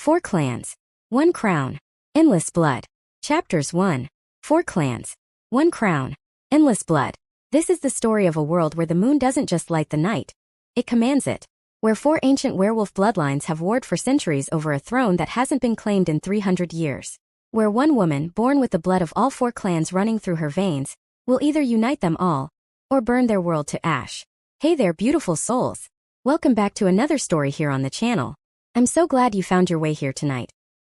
4 clans, 1 crown, endless blood. Chapters 1. 4 clans, 1 crown, endless blood. This is the story of a world where the moon doesn't just light the night, it commands it. Where 4 ancient werewolf bloodlines have warred for centuries over a throne that hasn't been claimed in 300 years. Where one woman, born with the blood of all 4 clans running through her veins, will either unite them all, or burn their world to ash. Hey there, beautiful souls. Welcome back to another story here on the channel. I'm so glad you found your way here tonight.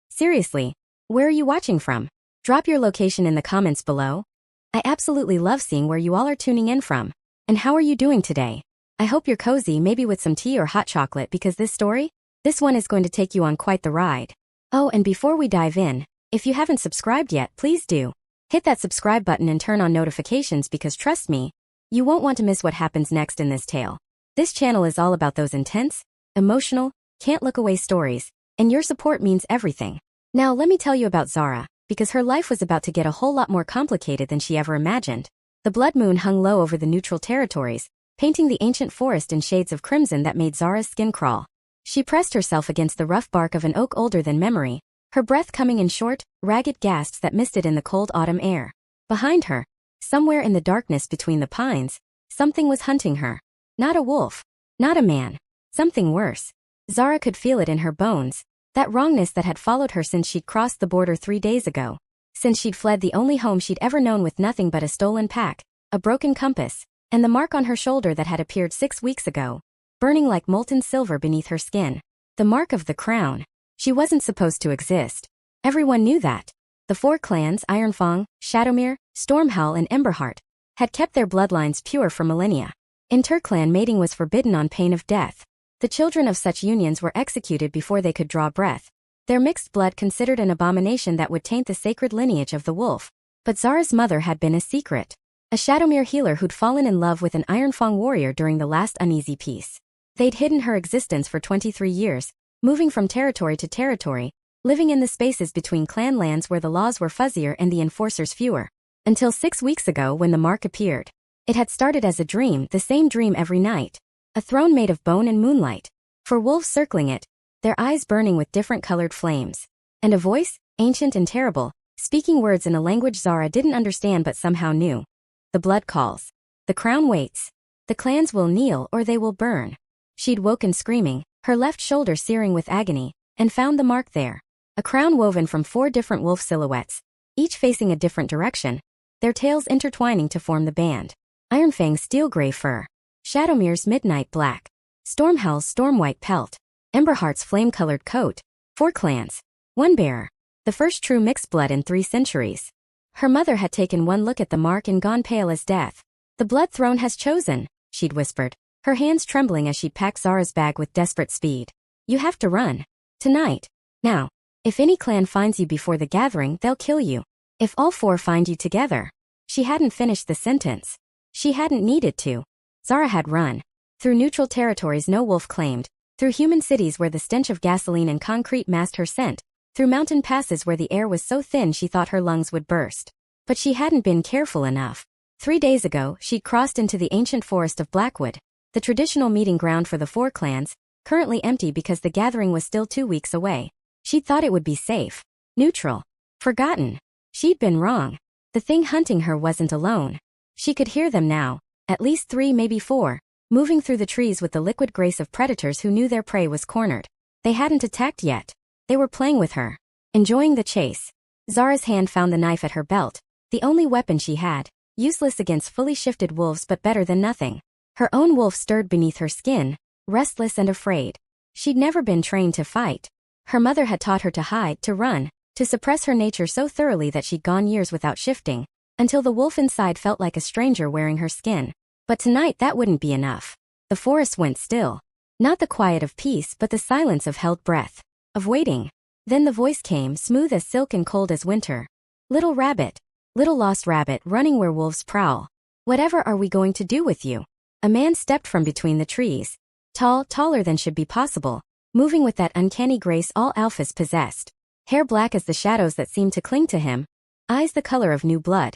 Seriously, where are you watching from? Drop your location in the comments below. I absolutely love seeing where you all are tuning in from. And how are you doing today? I hope you're cozy, maybe with some tea or hot chocolate, because this one is going to take you on quite the ride. Oh, and before we dive in, if you haven't subscribed yet, please do. Hit that subscribe button and turn on notifications because trust me, you won't want to miss what happens next in this tale. This channel is all about those intense, emotional, can't look away stories, and your support means everything. Now let me tell you about Zara, because her life was about to get a whole lot more complicated than she ever imagined. The blood moon hung low over the neutral territories, painting the ancient forest in shades of crimson that made Zara's skin crawl. She pressed herself against the rough bark of an oak older than memory, her breath coming in short, ragged gasps that misted in the cold autumn air. Behind her, somewhere in the darkness between the pines, something was hunting her. Not a wolf, not a man, something worse. Zara could feel it in her bones, that wrongness that had followed her since she'd crossed the border 3 days ago, since she'd fled the only home she'd ever known with nothing but a stolen pack, a broken compass, and the mark on her shoulder that had appeared 6 weeks ago, burning like molten silver beneath her skin. The mark of the crown. She wasn't supposed to exist. Everyone knew that. The 4 clans, Ironfang, Shadowmere, Stormhowl and Emberheart, had kept their bloodlines pure for millennia. Interclan mating was forbidden on pain of death. The children of such unions were executed before they could draw breath, their mixed blood considered an abomination that would taint the sacred lineage of the wolf. But Zara's mother had been a secret. A Shadowmere healer who'd fallen in love with an Ironfang warrior during the last uneasy peace. They'd hidden her existence for 23 years, moving from territory to territory, living in the spaces between clan lands where the laws were fuzzier and the enforcers fewer. Until 6 weeks ago when the mark appeared. It had started as a dream, the same dream every night. A throne made of bone and moonlight. 4 wolves circling it, their eyes burning with different colored flames. And a voice, ancient and terrible, speaking words in a language Zara didn't understand but somehow knew. The blood calls. The crown waits. The clans will kneel or they will burn. She'd woken screaming, her left shoulder searing with agony, and found the mark there. A crown woven from 4 different wolf silhouettes, each facing a different direction, their tails intertwining to form the band. Ironfang's steel-gray fur. Shadowmere's midnight black. Stormhowl's storm-white pelt. Emberheart's flame-colored coat. 4 clans. 1 bearer. The first true mixed blood in 3 centuries. Her mother had taken one look at the mark and gone pale as death. The blood throne has chosen, she'd whispered, her hands trembling as she packed Zara's bag with desperate speed. You have to run. Tonight. Now. If any clan finds you before the gathering, they'll kill you. If all 4 find you together. She hadn't finished the sentence. She hadn't needed to. Zara had run. Through neutral territories no wolf claimed, through human cities where the stench of gasoline and concrete masked her scent, through mountain passes where the air was so thin she thought her lungs would burst. But she hadn't been careful enough. 3 days ago, she'd crossed into the ancient forest of Blackwood, the traditional meeting ground for the 4 clans, currently empty because the gathering was still 2 weeks away. She'd thought it would be safe, neutral, forgotten. She'd been wrong. The thing hunting her wasn't alone. She could hear them now, at least 3, maybe 4, moving through the trees with the liquid grace of predators who knew their prey was cornered. They hadn't attacked yet. They were playing with her, enjoying the chase. Zara's hand found the knife at her belt, the only weapon she had, useless against fully shifted wolves but better than nothing. Her own wolf stirred beneath her skin, restless and afraid. She'd never been trained to fight. Her mother had taught her to hide, to run, to suppress her nature so thoroughly that she'd gone years without shifting, until the wolf inside felt like a stranger wearing her skin. But tonight that wouldn't be enough. The forest went still. Not the quiet of peace but the silence of held breath, of waiting. Then the voice came, smooth as silk and cold as winter. Little rabbit. Little lost rabbit running where wolves prowl. Whatever are we going to do with you? A man stepped from between the trees. Tall, taller than should be possible, moving with that uncanny grace all alphas possessed. Hair black as the shadows that seemed to cling to him. Eyes the color of new blood.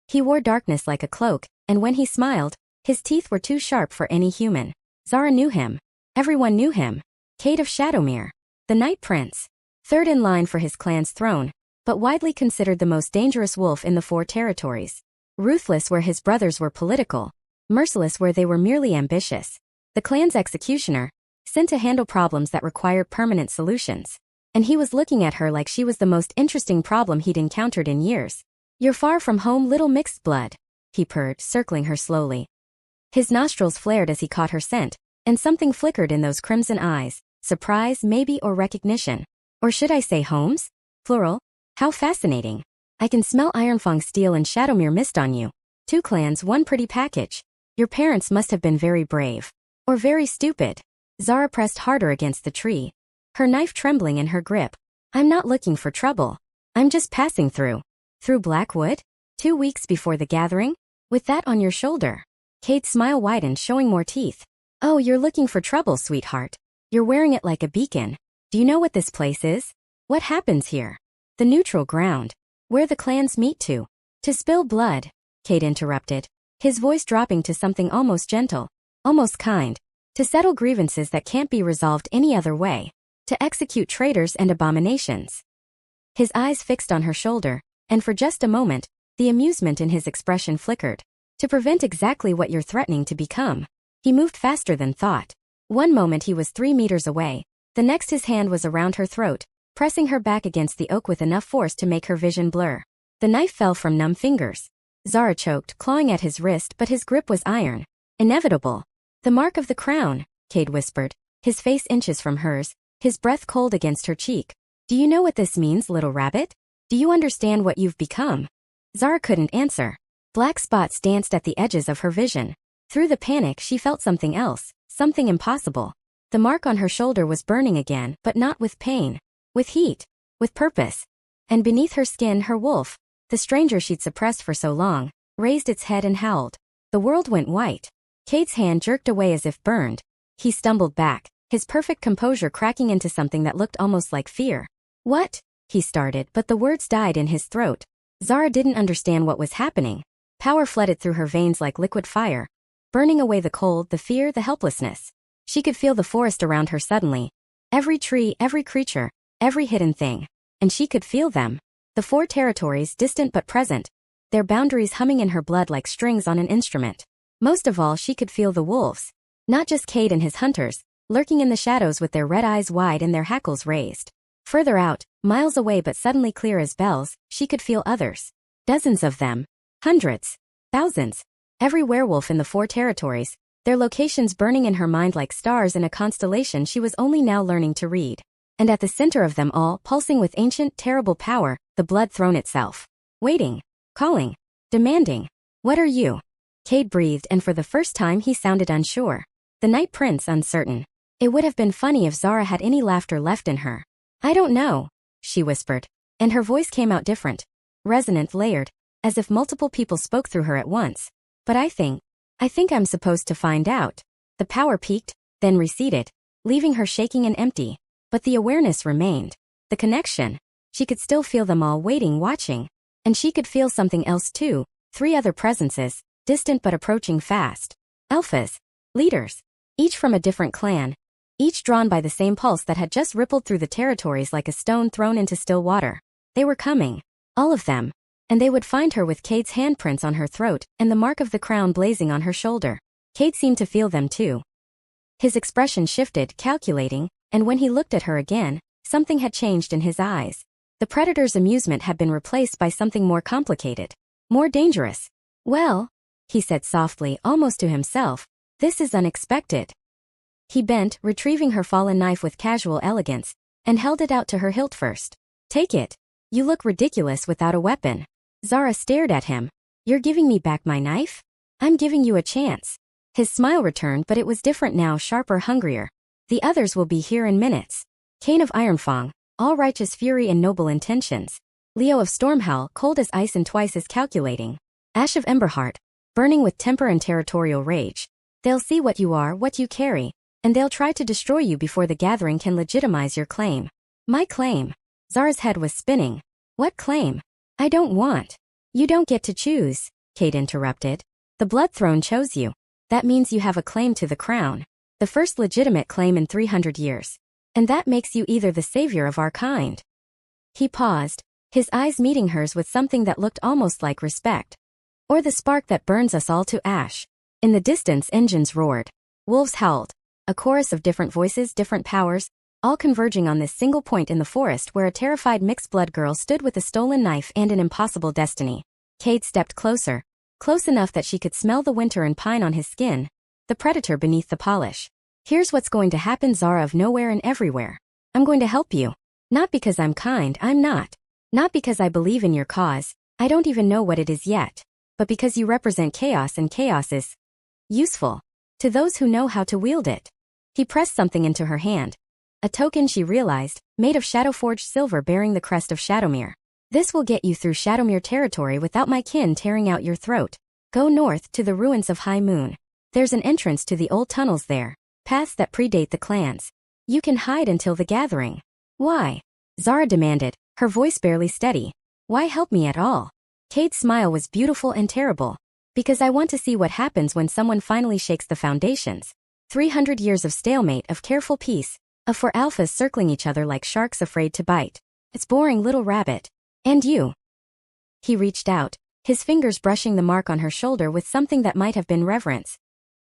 He wore darkness like a cloak, and when he smiled, his teeth were too sharp for any human. Zara knew him. Everyone knew him. Cade of Shadowmere. The Night Prince. third in line for his clan's throne, but widely considered the most dangerous wolf in the 4 territories. Ruthless where his brothers were political, merciless where they were merely ambitious. The clan's executioner, sent to handle problems that required permanent solutions. And he was looking at her like she was the most interesting problem he'd encountered in years. "You're far from home, little mixed blood," he purred, circling her slowly. His nostrils flared as he caught her scent, and something flickered in those crimson eyes, surprise maybe, or recognition. Or should I say homes? Plural? How fascinating. I can smell Ironfang steel and Shadowmere mist on you. 2 clans, 1 pretty package. Your parents must have been very brave. Or very stupid. Zara pressed harder against the tree, her knife trembling in her grip. "I'm not looking for trouble. I'm just passing through." Through Blackwood? 2 weeks before the gathering? With that on your shoulder? Cade's smile widened, showing more teeth. "Oh, you're looking for trouble, sweetheart. You're wearing it like a beacon. Do you know what this place is? What happens here? The neutral ground. Where the clans meet to spill blood," Cade interrupted, his voice dropping to something almost gentle, almost kind. "To settle grievances that can't be resolved any other way. To execute traitors and abominations." His eyes fixed on her shoulder, and for just a moment, the amusement in his expression flickered. "To prevent exactly what you're threatening to become." He moved faster than thought. One moment he was 3 meters away, the next his hand was around her throat, pressing her back against the oak with enough force to make her vision blur. The knife fell from numb fingers. Zara choked, clawing at his wrist, but his grip was iron. Inevitable. "The mark of the crown," Cade whispered, his face inches from hers, his breath cold against her cheek. "Do you know what this means, little rabbit? Do you understand what you've become?" Zara couldn't answer. Black spots danced at the edges of her vision. Through the panic she felt something else, something impossible. The mark on her shoulder was burning again, but not with pain. With heat. With purpose. And beneath her skin her wolf, the stranger she'd suppressed for so long, raised its head and howled. The world went white. Cade's hand jerked away as if burned. He stumbled back, his perfect composure cracking into something that looked almost like fear. "What?" he started, but the words died in his throat. Zara didn't understand what was happening. Power flooded through her veins like liquid fire, burning away the cold, the fear, the helplessness. She could feel the forest around her suddenly. Every tree, every creature, every hidden thing. And she could feel them. The 4 territories, distant but present. Their boundaries humming in her blood like strings on an instrument. Most of all, she could feel the wolves. Not just Cade and his hunters, lurking in the shadows with their red eyes wide and their hackles raised. Further out, miles away but suddenly clear as bells, she could feel others. Dozens of them. Hundreds. Thousands. Every werewolf in the 4 territories, their locations burning in her mind like stars in a constellation she was only now learning to read. And at the center of them all, pulsing with ancient, terrible power, the blood throne itself. Waiting. Calling. Demanding. "What are you?" Cade breathed, and for the first time he sounded unsure. The Night Prince uncertain. It would have been funny if Zara had any laughter left in her. "I don't know," she whispered, and her voice came out different. Resonant, layered, as if multiple people spoke through her at once. "But I think I'm supposed to find out." The power peaked, then receded, leaving her shaking and empty. But the awareness remained. The connection. She could still feel them all waiting, watching. And she could feel something else too. 3 other presences, distant but approaching fast. Alphas. Leaders. Each from a different clan. Each drawn by the same pulse that had just rippled through the territories like a stone thrown into still water. They were coming. All of them. And they would find her with Cade's handprints on her throat and the mark of the crown blazing on her shoulder. Cade seemed to feel them too. His expression shifted, calculating, and when he looked at her again, something had changed in his eyes. The predator's amusement had been replaced by something more complicated. More dangerous. "Well," he said softly, almost to himself, "this is unexpected." He bent, retrieving her fallen knife with casual elegance, and held it out to her hilt first. "Take it. You look ridiculous without a weapon." Zara stared at him. "You're giving me back my knife? I'm giving you a chance." His smile returned, but it was different now, sharper, hungrier. "The others will be here in minutes. Kane of Ironfang, all righteous fury and noble intentions. Leo of Stormhowl, cold as ice and twice as calculating. Ash of Emberheart, burning with temper and territorial rage. They'll see what you are, what you carry, and they'll try to destroy you before the gathering can legitimize your claim." "My claim?" Zara's head was spinning. "What claim? I don't want." "You don't get to choose," Cade interrupted. "The Blood Throne chose you. That means you have a claim to the crown. The first legitimate claim in 300 years. And that makes you either the savior of our kind. He paused, his eyes meeting hers with something that looked almost like respect. Or the spark that burns us all to ash. In the distance, engines roared. Wolves howled. A chorus of different voices, different powers, all converging on this single point in the forest where a terrified mixed-blood girl stood with a stolen knife and an impossible destiny. Cade stepped closer, close enough that she could smell the winter and pine on his skin, the predator beneath the polish. Here's what's going to happen, Zara of nowhere and everywhere. I'm going to help you. Not because I'm kind, I'm not. Not because I believe in your cause, I don't even know what it is yet. But because you represent chaos and chaos is useful to those who know how to wield it. He pressed something into her hand. A token, she realized, made of shadow-forged silver bearing the crest of Shadowmere. This will get you through Shadowmere territory without my kin tearing out your throat. Go north to the ruins of High Moon. There's an entrance to the old tunnels there, paths that predate the clans. You can hide until the gathering. Why? Zara demanded, her voice barely steady. Why help me at all? Cade's smile was beautiful and terrible. Because I want to see what happens when someone finally shakes the foundations. 300 years of stalemate, of careful peace, of four alphas circling each other like sharks afraid to bite. It's boring, little rabbit. And you. He reached out, his fingers brushing the mark on her shoulder with something that might have been reverence.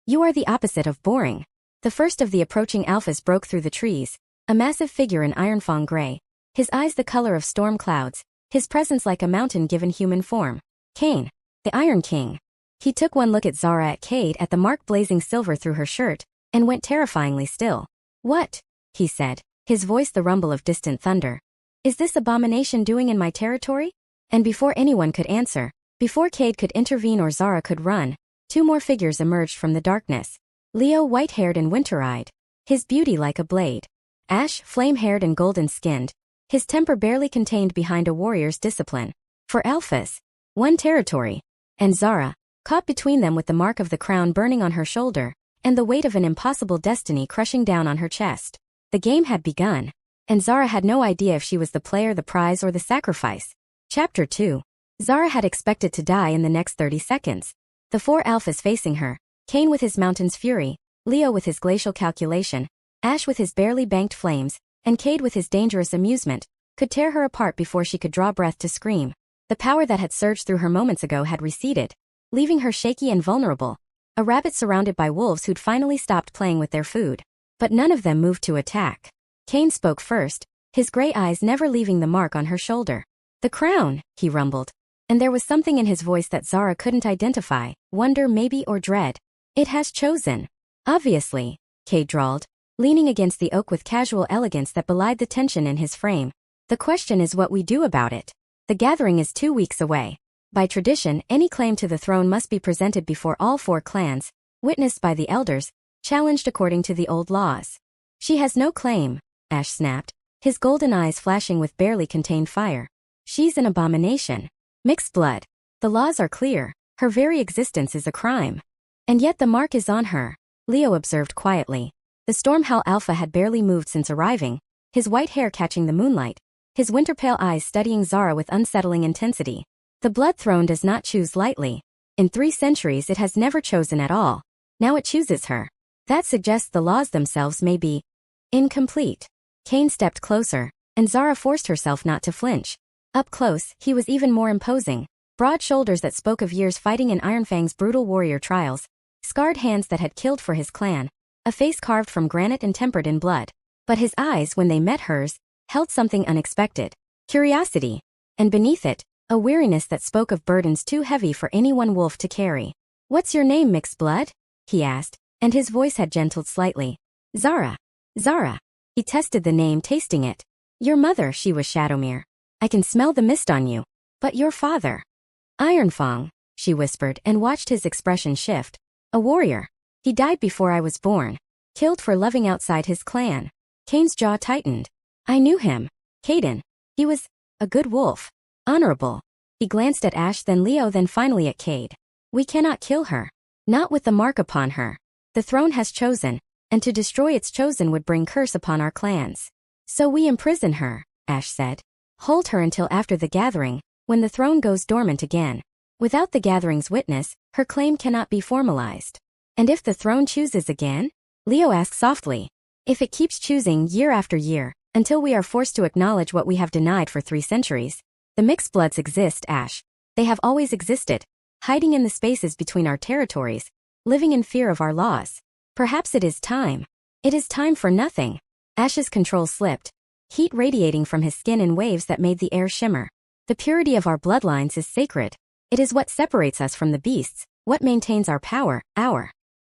You are the opposite of boring. The first of the approaching alphas broke through the trees, a massive figure in Ironfang gray, his eyes the color of storm clouds, his presence like a mountain given human form. Kane, the Iron King. He took one look at Zara, at Cade, at the mark blazing silver through her shirt, and went terrifyingly still. What? He said, his voice the rumble of distant thunder. Is this abomination doing in my territory? And before anyone could answer, before Cade could intervene or Zara could run, two more figures emerged from the darkness. Leo, white-haired and winter-eyed, his beauty like a blade. Ash, flame-haired and golden-skinned, his temper barely contained behind a warrior's discipline. For alphas, one territory. And Zara, caught between them with the mark of the crown burning on her shoulder, and the weight of an impossible destiny crushing down on her chest. The game had begun, and Zara had no idea if she was the player, the prize, or the sacrifice. Chapter 2. Zara had expected to die in the next 30 seconds. The four alphas facing her, Kane with his mountain's fury, Leo with his glacial calculation, Ash with his barely banked flames, and Cade with his dangerous amusement, could tear her apart before she could draw breath to scream. The power that had surged through her moments ago had receded, leaving her shaky and vulnerable. A rabbit surrounded by wolves who'd finally stopped playing with their food. But none of them moved to attack. Kane spoke first, his gray eyes never leaving the mark on her shoulder. The crown, he rumbled. And there was something in his voice that Zara couldn't identify, wonder maybe or dread. It has chosen. Obviously, Cade drawled, leaning against the oak with casual elegance that belied the tension in his frame. The question is what we do about it. The gathering is 2 weeks away. By tradition, any claim to the throne must be presented before all four clans, witnessed by the elders, challenged according to the old laws. She has no claim, Ash snapped, his golden eyes flashing with barely contained fire. She's an abomination. Mixed blood. The laws are clear, her very existence is a crime. And yet the mark is on her, Leo observed quietly. The Stormhowl Alpha had barely moved since arriving, his white hair catching the moonlight, his winter-pale eyes studying Zara with unsettling intensity. The Blood Throne does not choose lightly. In 3 centuries it has never chosen at all. Now it chooses her. That suggests the laws themselves may be incomplete. Kane stepped closer, and Zara forced herself not to flinch. Up close, he was even more imposing. Broad shoulders that spoke of years fighting in Ironfang's brutal warrior trials, scarred hands that had killed for his clan, a face carved from granite and tempered in blood. But his eyes, when they met hers, held something unexpected. Curiosity. And beneath it, a weariness that spoke of burdens too heavy for any one wolf to carry. What's your name, mixed blood? He asked, and his voice had gentled slightly. Zara. Zara. He tested the name, tasting it. Your mother, she was Shadowmere. I can smell the mist on you. But your father. Ironfang, she whispered and watched his expression shift. A warrior. He died before I was born. Killed for loving outside his clan. Kane's jaw tightened. I knew him. Caden. He was a good wolf. Honorable. He glanced at Ash, then Leo, then finally at Cade. We cannot kill her. Not with the mark upon her. The throne has chosen, and to destroy its chosen would bring curse upon our clans. So we imprison her, Ash said. Hold her until after the gathering, when the throne goes dormant again. Without the gathering's witness, her claim cannot be formalized. And if the throne chooses again? Leo asked softly. If it keeps choosing year after year, until we are forced to acknowledge what we have denied for 3 centuries. The mixed bloods exist, Ash. They have always existed, hiding in the spaces between our territories, living in fear of our laws. Perhaps it is time. It is time for nothing. Ash's control slipped, heat radiating from his skin in waves that made the air shimmer. The purity of our bloodlines is sacred. It is what separates us from the beasts, what maintains our power,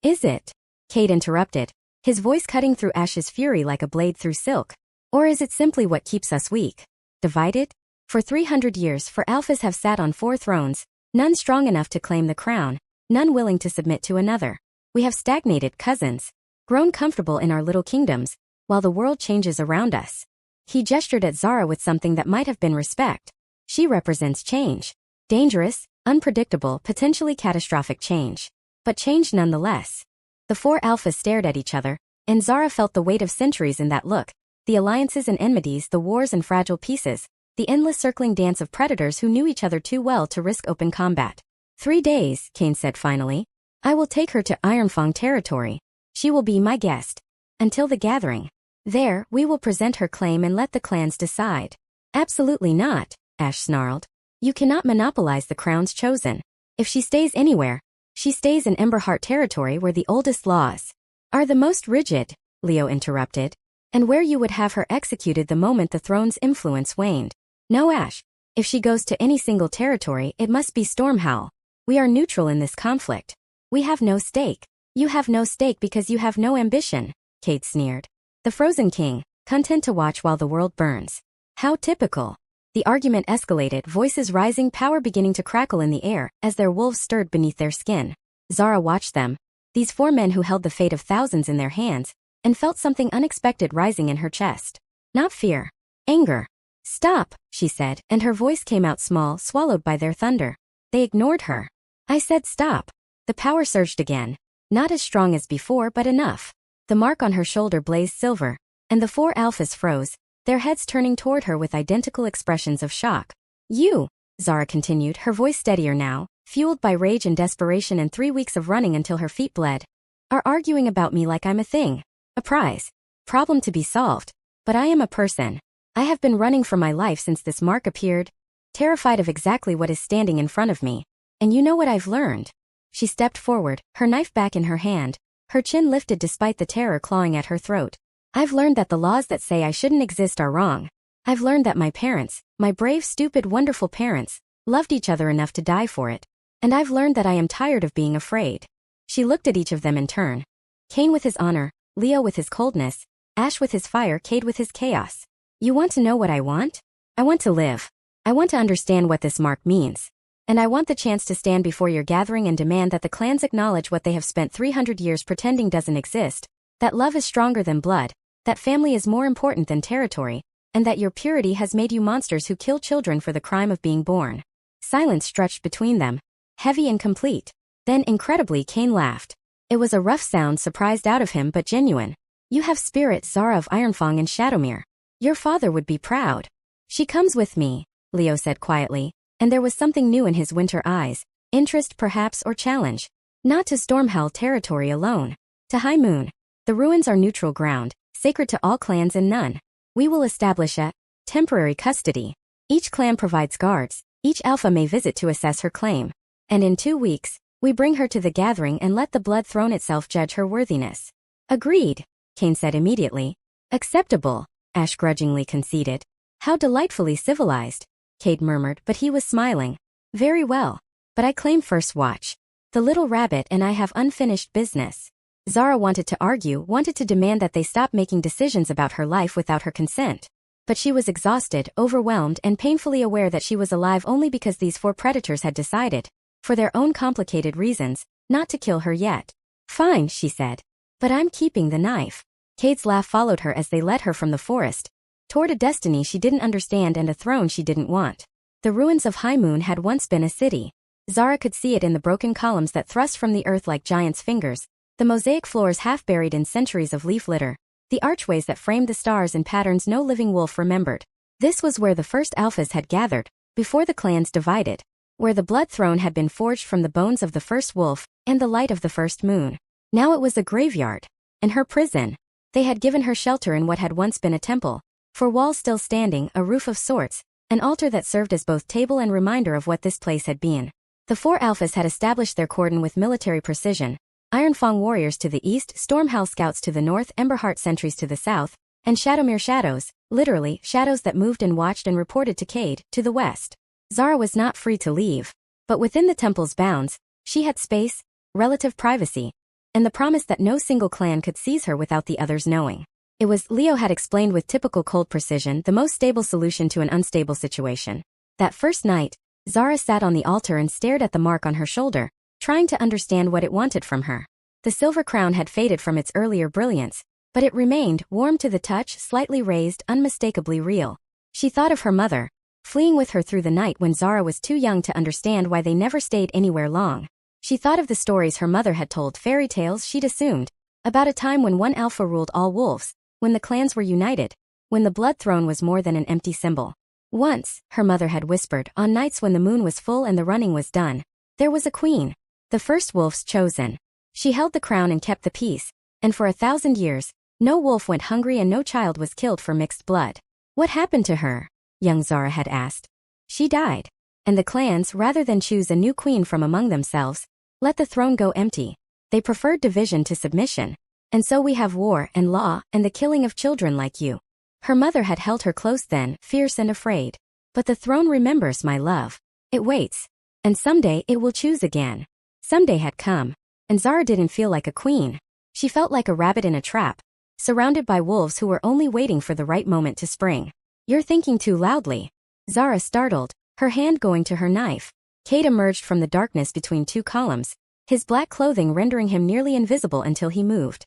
Is it? Cade interrupted, his voice cutting through Ash's fury like a blade through silk. Or is it simply what keeps us weak? Divided? For 300 years, alphas have sat on 4 thrones, none strong enough to claim the crown, none willing to submit to another. We have stagnated, cousins, grown comfortable in our little kingdoms, while the world changes around us. He gestured at Zara with something that might have been respect. She represents change. Dangerous, unpredictable, potentially catastrophic change. But change nonetheless. The 4 alphas stared at each other, and Zara felt the weight of centuries in that look. The alliances and enmities, the wars and fragile pieces, the endless circling dance of predators who knew each other too well to risk open combat. 3 days, Kane said finally. I will take her to Ironfang territory. She will be my guest. Until the gathering. There, we will present her claim and let the clans decide. Absolutely not, Ash snarled. You cannot monopolize the crowns chosen. If she stays anywhere, she stays in Emberheart territory where the oldest laws are the most rigid, Leo interrupted. And where you would have her executed the moment the throne's influence waned. No, Ash. If she goes to any single territory, it must be Stormhowl. We are neutral in this conflict. We have no stake. You have no stake because you have no ambition, Cade sneered. The Frozen King, content to watch while the world burns. How typical. The argument escalated, voices rising, power beginning to crackle in the air, as their wolves stirred beneath their skin. Zara watched them. These 4 men who held the fate of thousands in their hands, and felt something unexpected rising in her chest. Not fear. Anger. Stop, she said, and her voice came out small, swallowed by their thunder. They ignored her. I said stop. The power surged again. Not as strong as before, but enough. The mark on her shoulder blazed silver, and the 4 alphas froze, their heads turning toward her with identical expressions of shock. You, Zara continued, her voice steadier now, fueled by rage and desperation and 3 weeks of running until her feet bled, are arguing about me like I'm a thing. A prize. Problem to be solved. But I am a person. I have been running for my life since this mark appeared, terrified of exactly what is standing in front of me. And you know what I've learned? She stepped forward, her knife back in her hand, her chin lifted despite the terror clawing at her throat. I've learned that the laws that say I shouldn't exist are wrong. I've learned that my parents, my brave, stupid, wonderful parents, loved each other enough to die for it. And I've learned that I am tired of being afraid. She looked at each of them in turn. Kane with his honor, Leo with his coldness, Ash with his fire, Cade with his chaos. You want to know what I want? I want to live. I want to understand what this mark means. And I want the chance to stand before your gathering and demand that the clans acknowledge what they have spent 300 years pretending doesn't exist, that love is stronger than blood, that family is more important than territory, and that your purity has made you monsters who kill children for the crime of being born. Silence stretched between them, heavy and complete. Then, incredibly, Kane laughed. It was a rough sound surprised out of him but genuine. You have spirit, Zara of Ironfang and Shadowmere. Your father would be proud. She comes with me, Leo said quietly, and there was something new in his winter eyes, interest perhaps or challenge. Not to Stormhowl territory alone. To High Moon. The ruins are neutral ground, sacred to all clans and none. We will establish a temporary custody. Each clan provides guards, each alpha may visit to assess her claim. And in 2 weeks, we bring her to the gathering and let the blood throne itself judge her worthiness. Agreed, Kane said immediately. Acceptable, Ash grudgingly conceded. How delightfully civilized, Cade murmured, but he was smiling. Very well. But I claim first watch. The little rabbit and I have unfinished business. Zara wanted to argue, wanted to demand that they stop making decisions about her life without her consent. But she was exhausted, overwhelmed, and painfully aware that she was alive only because these 4 predators had decided, for their own complicated reasons, not to kill her yet. Fine, she said. But I'm keeping the knife. Cade's laugh followed her as they led her from the forest, toward a destiny she didn't understand and a throne she didn't want. The ruins of High Moon had once been a city. Zara could see it in the broken columns that thrust from the earth like giants' fingers, the mosaic floors half buried in centuries of leaf litter, the archways that framed the stars in patterns no living wolf remembered. This was where the first alphas had gathered, before the clans divided, where the blood throne had been forged from the bones of the first wolf and the light of the first moon. Now it was a graveyard, and her prison. They had given her shelter in what had once been a temple. For walls still standing, a roof of sorts, an altar that served as both table and reminder of what this place had been. The four alphas had established their cordon with military precision. Ironfang warriors to the east, Stormhowl scouts to the north, Emberheart sentries to the south, and Shadowmere shadows, literally, shadows that moved and watched and reported to Cade, to the west. Zara was not free to leave. But within the temple's bounds, she had space, relative privacy, and the promise that no single clan could seize her without the others knowing. It was, Leo had explained with typical cold precision, the most stable solution to an unstable situation. That first night, Zara sat on the altar and stared at the mark on her shoulder, trying to understand what it wanted from her. The silver crown had faded from its earlier brilliance, but it remained, warm to the touch, slightly raised, unmistakably real. She thought of her mother, fleeing with her through the night when Zara was too young to understand why they never stayed anywhere long. She thought of the stories her mother had told, fairy tales she'd assumed, about a time when one alpha ruled all wolves, when the clans were united, when the blood throne was more than an empty symbol. Once, her mother had whispered, on nights when the moon was full and the running was done, there was a queen, the first wolf's chosen. She held the crown and kept the peace, and for 1,000 years, no wolf went hungry and no child was killed for mixed blood. What happened to her? Young Zara had asked. She died. And the clans, rather than choose a new queen from among themselves, let the throne go empty. They preferred division to submission. And so we have war and law and the killing of children like you. Her mother had held her close then, fierce and afraid. But the throne remembers, my love. It waits. And someday it will choose again. Someday had come. And Zara didn't feel like a queen. She felt like a rabbit in a trap, surrounded by wolves who were only waiting for the right moment to spring. You're thinking too loudly. Zara startled, her hand going to her knife. Cade emerged from the darkness between two columns, his black clothing rendering him nearly invisible until he moved.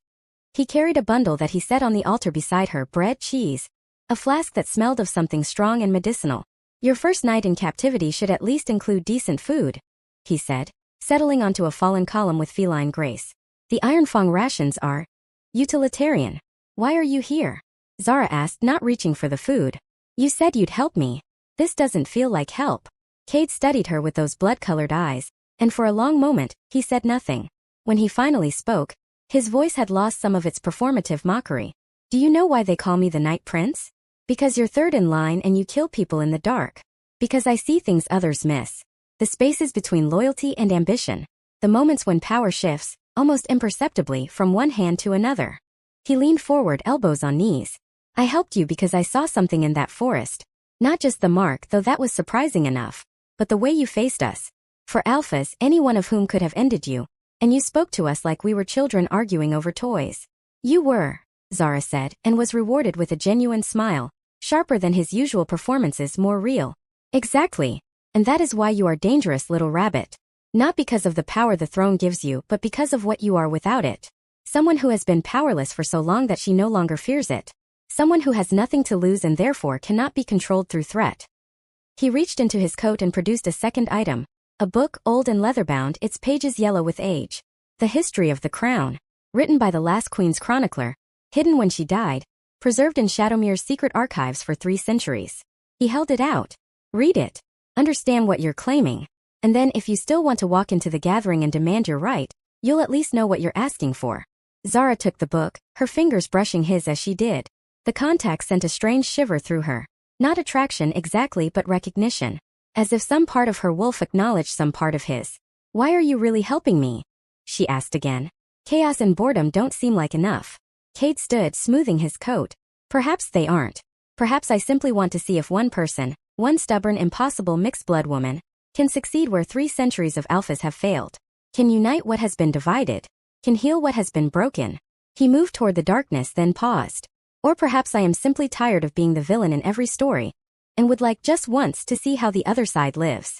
He carried a bundle that he set on the altar beside her, bread, cheese, a flask that smelled of something strong and medicinal. Your first night in captivity should at least include decent food, he said, settling onto a fallen column with feline grace. The Ironfang rations are utilitarian. Why are you here? Zara asked, not reaching for the food. You said you'd help me. This doesn't feel like help. Cade studied her with those blood-colored eyes, and for a long moment, he said nothing. When he finally spoke, his voice had lost some of its performative mockery. Do you know why they call me the Night Prince? Because you're third in line and you kill people in the dark. Because I see things others miss. The spaces between loyalty and ambition. The moments when power shifts, almost imperceptibly, from one hand to another. He leaned forward, elbows on knees. I helped you because I saw something in that forest. Not just the mark, though that was surprising enough, but the way you faced us. For alphas, any one of whom could have ended you. And you spoke to us like we were children arguing over toys. You were, Zara said, and was rewarded with a genuine smile, sharper than his usual performances, more real. Exactly. And that is why you are dangerous, little rabbit. Not because of the power the throne gives you, but because of what you are without it. Someone who has been powerless for so long that she no longer fears it. Someone who has nothing to lose and therefore cannot be controlled through threat. He reached into his coat and produced a second item. A book, old and leather-bound, its pages yellow with age. The History of the Crown. Written by the last queen's chronicler. Hidden when she died. Preserved in Shadowmere's secret archives for 3 centuries. He held it out. Read it. Understand what you're claiming. And then if you still want to walk into the gathering and demand your right, you'll at least know what you're asking for. Zara took the book, her fingers brushing his as she did. The contact sent a strange shiver through her. Not attraction exactly, but recognition. As if some part of her wolf acknowledged some part of his. Why are you really helping me? She asked again. Chaos and boredom don't seem like enough. Cade stood, smoothing his coat. Perhaps they aren't. Perhaps I simply want to see if one person, one stubborn, impossible mixed-blood woman, can succeed where 3 centuries of alphas have failed. Can unite what has been divided. Can heal what has been broken. He moved toward the darkness, then paused. Or perhaps I am simply tired of being the villain in every story, and would like just once to see how the other side lives.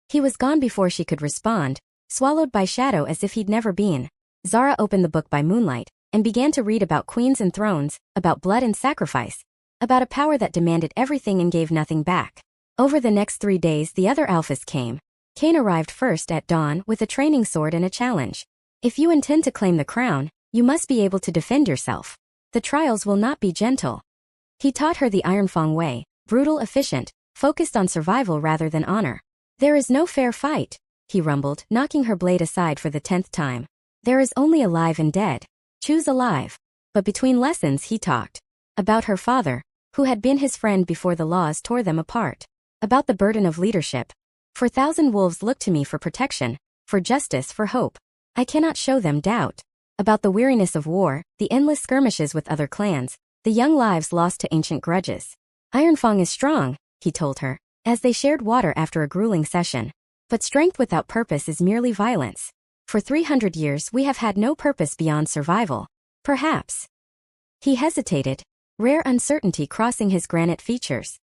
He was gone before she could respond, swallowed by shadow as if he'd never been. Zara opened the book by moonlight, and began to read about queens and thrones, about blood and sacrifice, about a power that demanded everything and gave nothing back. Over the next 3 days the other alphas came. Kane arrived first at dawn with a training sword and a challenge. If you intend to claim the crown, you must be able to defend yourself. The trials will not be gentle. He taught her the Ironfang way, brutal, efficient, focused on survival rather than honor. There is no fair fight, he rumbled, knocking her blade aside for the 10th time. There is only alive and dead. Choose alive. But between lessons he talked about her father, who had been his friend before the laws tore them apart. About the burden of leadership. 4,000 wolves look to me for protection, for justice, for hope. I cannot show them doubt. About the weariness of war, the endless skirmishes with other clans, the young lives lost to ancient grudges. Ironfang is strong, he told her, as they shared water after a grueling session. But strength without purpose is merely violence. For 300 years we have had no purpose beyond survival. Perhaps. He hesitated, rare uncertainty crossing his granite features.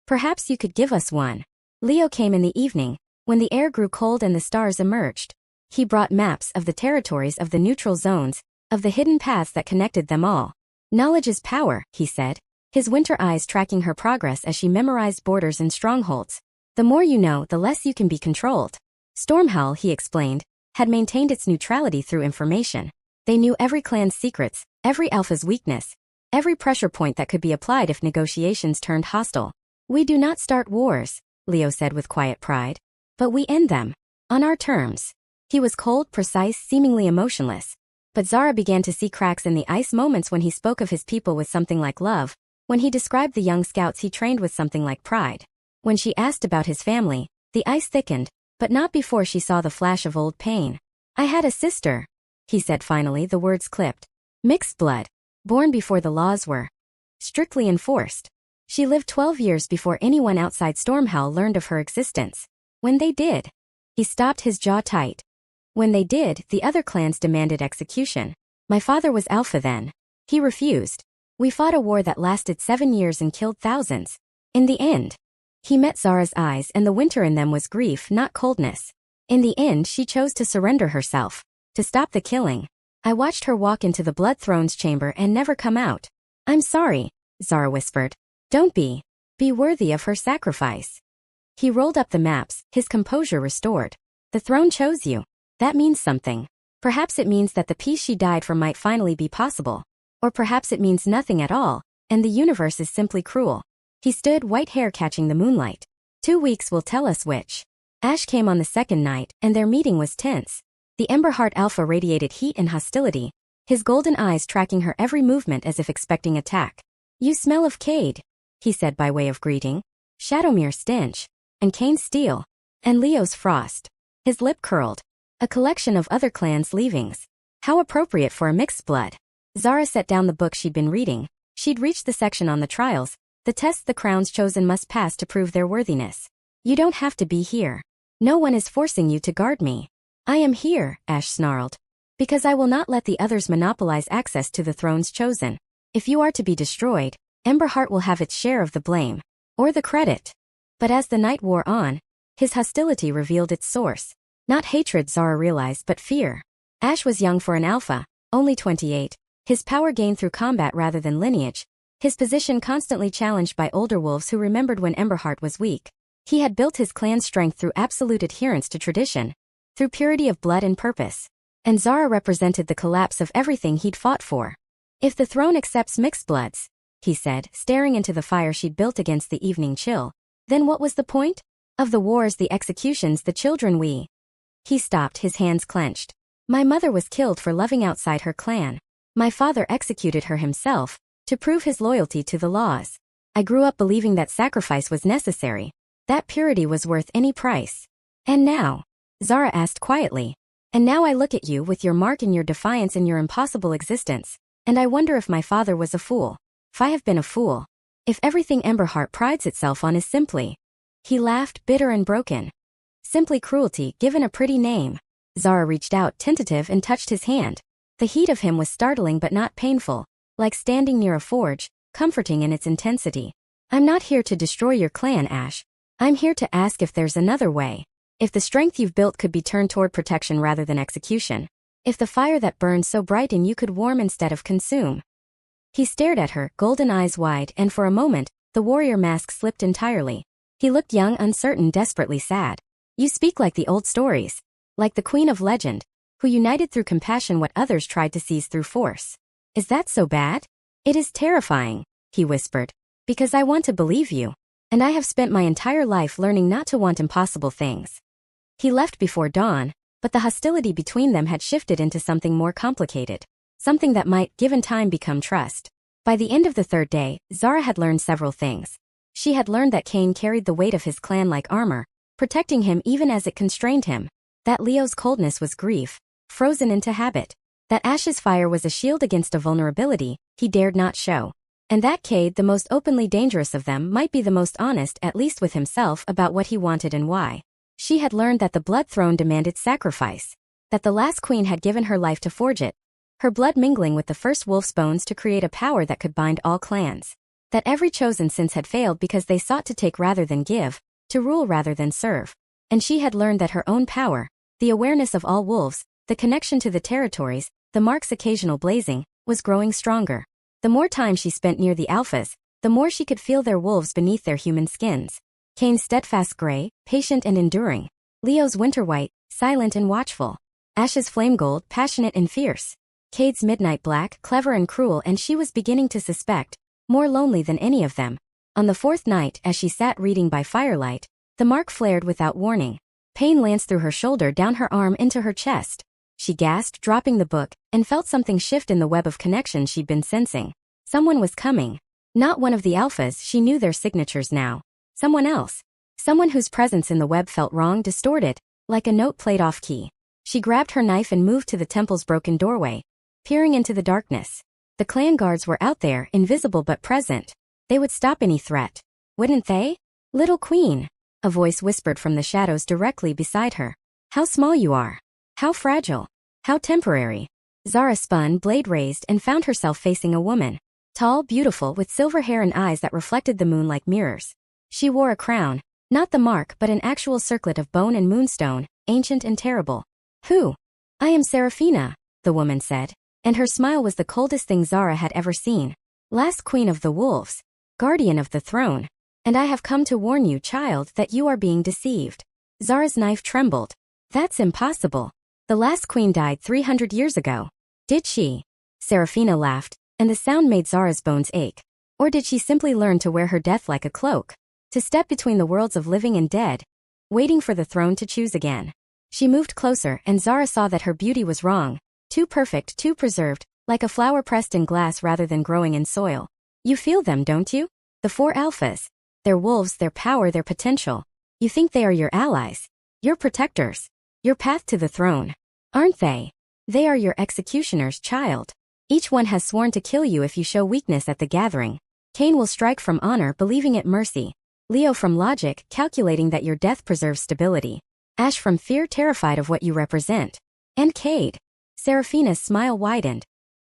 Perhaps you could give us one. Leo came in the evening, when the air grew cold and the stars emerged. He brought maps of the territories of the neutral zones, of the hidden paths that connected them all. Knowledge is power, he said, his winter eyes tracking her progress as she memorized borders and strongholds. The more you know, the less you can be controlled. Stormhowl, he explained, had maintained its neutrality through information. They knew every clan's secrets, every alpha's weakness, every pressure point that could be applied if negotiations turned hostile. We do not start wars, Leo said with quiet pride. But we end them. On our terms. He was cold, precise, seemingly emotionless. But Zara began to see cracks in the ice, moments when he spoke of his people with something like love, when he described the young scouts he trained with something like pride. When she asked about his family, the ice thickened, but not before she saw the flash of old pain. I had a sister, he said finally, the words clipped. Mixed blood. Born before the laws were strictly enforced. She lived 12 years before anyone outside Stormhowl learned of her existence. When they did, he stopped, his jaw tight. When they did, the other clans demanded execution. My father was alpha then. He refused. We fought a war that lasted 7 years and killed thousands. In the end, he met Zara's eyes, and the winter in them was grief, not coldness. In the end, she chose to surrender herself, to stop the killing. I watched her walk into the Blood Throne's chamber and never come out. I'm sorry, Zara whispered. Don't be. Be worthy of her sacrifice. He rolled up the maps, his composure restored. The throne chose you. That means something. Perhaps it means that the peace she died for might finally be possible. Or perhaps it means nothing at all, and the universe is simply cruel. He stood, white hair catching the moonlight. 2 weeks will tell us which. Ash came on the second night, and their meeting was tense. The Emberheart Alpha radiated heat and hostility, his golden eyes tracking her every movement as if expecting attack. You smell of Cade, he said by way of greeting. Shadowmere stench. And Kane's steel. And Leo's frost. His lip curled. A collection of other clans' leavings. How appropriate for a mixed blood. Zara set down the book she'd been reading. She'd reached the section on the trials, the tests the crowns chosen must pass to prove their worthiness. You don't have to be here. No one is forcing you to guard me. I am here, Ash snarled. Because I will not let the others monopolize access to the thrones chosen. If you are to be destroyed, Emberheart will have its share of the blame. Or the credit. But as the night wore on, his hostility revealed its source. Not hatred, Zara realized, but fear. Ash was young for an alpha, only 28. His power gained through combat rather than lineage. His position constantly challenged by older wolves who remembered when Emberheart was weak. He had built his clan's strength through absolute adherence to tradition, through purity of blood and purpose. And Zara represented the collapse of everything he'd fought for. If the throne accepts mixed bloods, he said, staring into the fire she'd built against the evening chill, then what was the point? Of the wars, the executions, the children we... He stopped, his hands clenched. My mother was killed for loving outside her clan. My father executed her himself, to prove his loyalty to the laws. I grew up believing that sacrifice was necessary, that purity was worth any price. And now? Zara asked quietly. And now I look at you with your mark and your defiance and your impossible existence, and I wonder if my father was a fool. If I have been a fool. If everything Emberheart prides itself on is simply... He laughed, bitter and broken. Simply cruelty, given a pretty name. Zara reached out, tentative, and touched his hand. The heat of him was startling but not painful, like standing near a forge, comforting in its intensity. I'm not here to destroy your clan, Ash. I'm here to ask if there's another way. If the strength you've built could be turned toward protection rather than execution. If the fire that burns so bright in you could warm instead of consume. He stared at her, golden eyes wide, and for a moment, the warrior mask slipped entirely. He looked young, uncertain, desperately sad. You speak like the old stories. Like the queen of legend, who united through compassion what others tried to seize through force. Is that so bad? It is terrifying, he whispered. Because I want to believe you. And I have spent my entire life learning not to want impossible things. He left before dawn, but the hostility between them had shifted into something more complicated. something that might, given time, become trust. By the end of the third day, Zara had learned several things. She had learned that Kane carried the weight of his clan like armor, protecting him even as it constrained him. That Leo's coldness was grief, frozen into habit. That Ash's fire was a shield against a vulnerability he dared not show. And that Cade, the most openly dangerous of them, might be the most honest, at least with himself, about what he wanted and why. She had learned that the Blood Throne demanded sacrifice. That the last queen had given her life to forge it, her blood mingling with the first wolf's bones to create a power that could bind all clans. That every chosen since had failed because they sought to take rather than give, to rule rather than serve. And she had learned that her own power, the awareness of all wolves, the connection to the territories, the mark's occasional blazing, was growing stronger. The more time she spent near the alphas, the more she could feel their wolves beneath their human skins. Kane's steadfast gray, patient and enduring. Leo's winter white, silent and watchful. Ash's flame gold, passionate and fierce. Cade's midnight black, clever and cruel, and she was beginning to suspect, more lonely than any of them. On the fourth night, as she sat reading by firelight, the mark flared without warning. Pain lanced through her shoulder, down her arm, into her chest. She gasped, dropping the book, and felt something shift in the web of connection she'd been sensing. Someone was coming. Not one of the alphas, she knew their signatures now. Someone else. Someone whose presence in the web felt wrong, distorted, like a note played off-key. She grabbed her knife and moved to the temple's broken doorway, peering into the darkness. The clan guards were out there, invisible but present. They would stop any threat. Wouldn't they? Little queen. A voice whispered from the shadows directly beside her. How small you are. How fragile. How temporary. Zara spun, blade raised, and found herself facing a woman. Tall, beautiful, with silver hair and eyes that reflected the moon like mirrors. She wore a crown, not the mark but an actual circlet of bone and moonstone, ancient and terrible. Who? I am Seraphina, the woman said, and her smile was the coldest thing Zara had ever seen. Last queen of the wolves, guardian of the throne. And I have come to warn you, child, that you are being deceived. Zara's knife trembled. That's impossible. The last queen died 300 years ago. Did she? Seraphina laughed, and the sound made Zara's bones ache. Or did she simply learn to wear her death like a cloak? To step between the worlds of living and dead, waiting for the throne to choose again. She moved closer, and Zara saw that her beauty was wrong. Too perfect, too preserved, like a flower pressed in glass rather than growing in soil. You feel them, don't you? The four alphas. Their wolves, their power, their potential. You think they are your allies. Your protectors. Your path to the throne. Aren't they? They are your executioners, child. Each one has sworn to kill you if you show weakness at the gathering. Kane will strike from honor, believing it mercy. Leo from logic, calculating that your death preserves stability. Ash from fear, terrified of what you represent. And Cade. Seraphina's smile widened.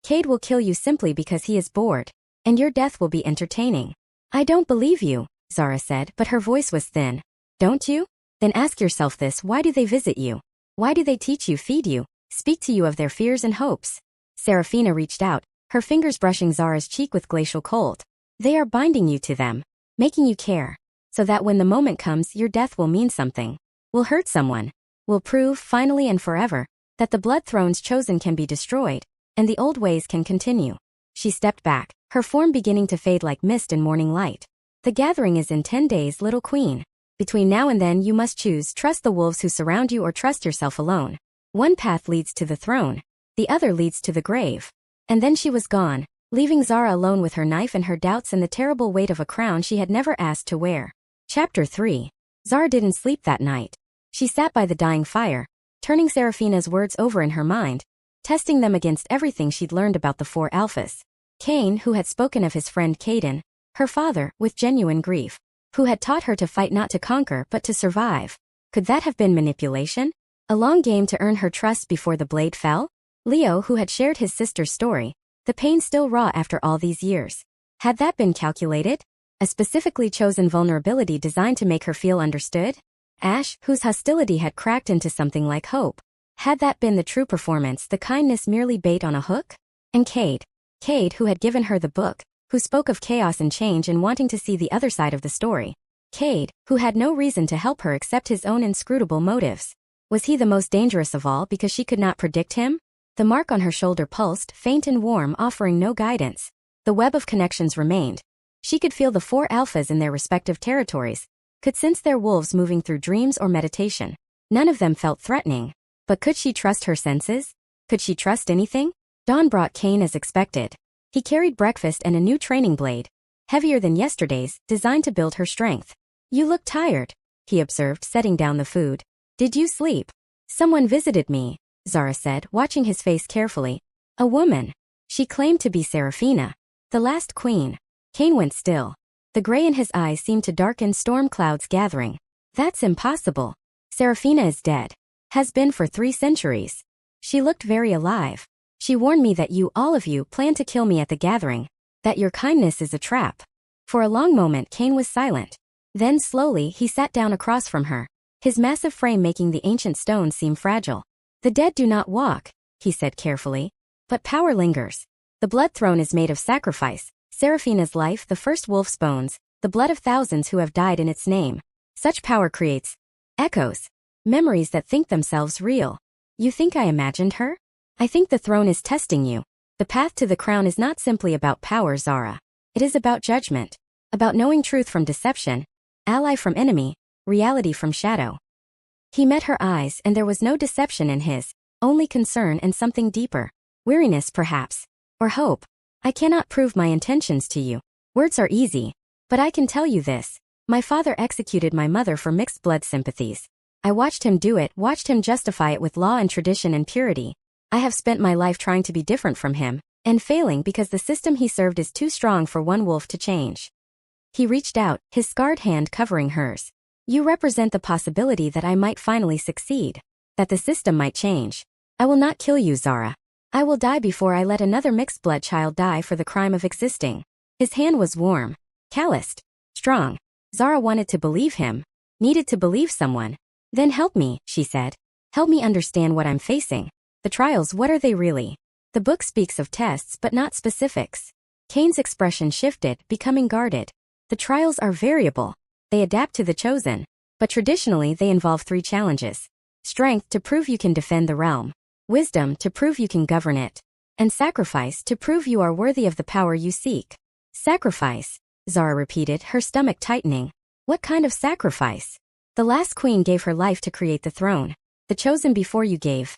Cade will kill you simply because he is bored. And your death will be entertaining. I don't believe you, Zara said, but her voice was thin. Don't you? Then ask yourself this: why do they visit you? Why do they teach you, feed you, speak to you of their fears and hopes? Seraphina reached out, her fingers brushing Zara's cheek with glacial cold. They are binding you to them, making you care, so that when the moment comes, your death will mean something. Will hurt someone. Will prove, finally and forever, that the blood thrones chosen can be destroyed, and the old ways can continue. She stepped back, her form beginning to fade like mist in morning light. The gathering is in 10 days, little queen. Between now and then you must choose: trust the wolves who surround you or trust yourself alone. One path leads to the throne, the other leads to the grave. And then she was gone, leaving Zara alone with her knife and her doubts and the terrible weight of a crown she had never asked to wear. Chapter 3. Zara didn't sleep that night. She sat by the dying fire, turning Seraphina's words over in her mind, testing them against everything she'd learned about the four alphas. Kane, who had spoken of his friend Caden, her father, with genuine grief, who had taught her to fight not to conquer but to survive. Could that have been manipulation? A long game to earn her trust before the blade fell? Leo, who had shared his sister's story, the pain still raw after all these years. Had that been calculated? A specifically chosen vulnerability designed to make her feel understood? Ash, whose hostility had cracked into something like hope. Had that been the true performance, the kindness merely bait on a hook? And Cade, who had given her the book, who spoke of chaos and change and wanting to see the other side of the story. Cade, who had no reason to help her except his own inscrutable motives. Was he the most dangerous of all because she could not predict him? The mark on her shoulder pulsed, faint and warm, offering no guidance. The web of connections remained. She could feel the four alphas in their respective territories, could sense their wolves moving through dreams or meditation. None of them felt threatening. But could she trust her senses? Could she trust anything? Dawn brought Kane as expected. He carried breakfast and a new training blade, heavier than yesterday's, designed to build her strength. You look tired, he observed, setting down the food. Did you sleep? Someone visited me, Zara said, watching his face carefully. A woman. She claimed to be Seraphina, the last queen. Kane went still. The gray in his eyes seemed to darken, storm clouds gathering. That's impossible. Seraphina is dead. Has been for 3 centuries. She looked very alive. She warned me that you, all of you, plan to kill me at the gathering. That your kindness is a trap. For a long moment Kane was silent. Then slowly he sat down across from her, his massive frame making the ancient stones seem fragile. The dead do not walk, he said carefully. But power lingers. The blood throne is made of sacrifice. Seraphina's life, the first wolf's bones, the blood of thousands who have died in its name. Such power creates echoes, memories that think themselves real. You think I imagined her? I think the throne is testing you. The path to the crown is not simply about power, Zara. It is about judgment. About knowing truth from deception, ally from enemy, reality from shadow. He met her eyes and there was no deception in his, only concern and something deeper. Weariness perhaps. Or hope. I cannot prove my intentions to you. Words are easy. But I can tell you this. My father executed my mother for mixed blood sympathies. I watched him do it, watched him justify it with law and tradition and purity. I have spent my life trying to be different from him, and failing because the system he served is too strong for one wolf to change. He reached out, his scarred hand covering hers. You represent the possibility that I might finally succeed. That the system might change. I will not kill you, Zara. I will die before I let another mixed blood child die for the crime of existing. His hand was warm, calloused, strong. Zara wanted to believe him, needed to believe someone. Then help me, she said. Help me understand what I'm facing. The trials, what are they really? The book speaks of tests but not specifics. Kane's expression shifted, becoming guarded. The trials are variable. They adapt to the chosen. But traditionally they involve 3 challenges. Strength to prove you can defend the realm. Wisdom to prove you can govern it. And sacrifice to prove you are worthy of the power you seek. Sacrifice, Zara repeated, her stomach tightening. What kind of sacrifice? The last queen gave her life to create the throne. The chosen before you gave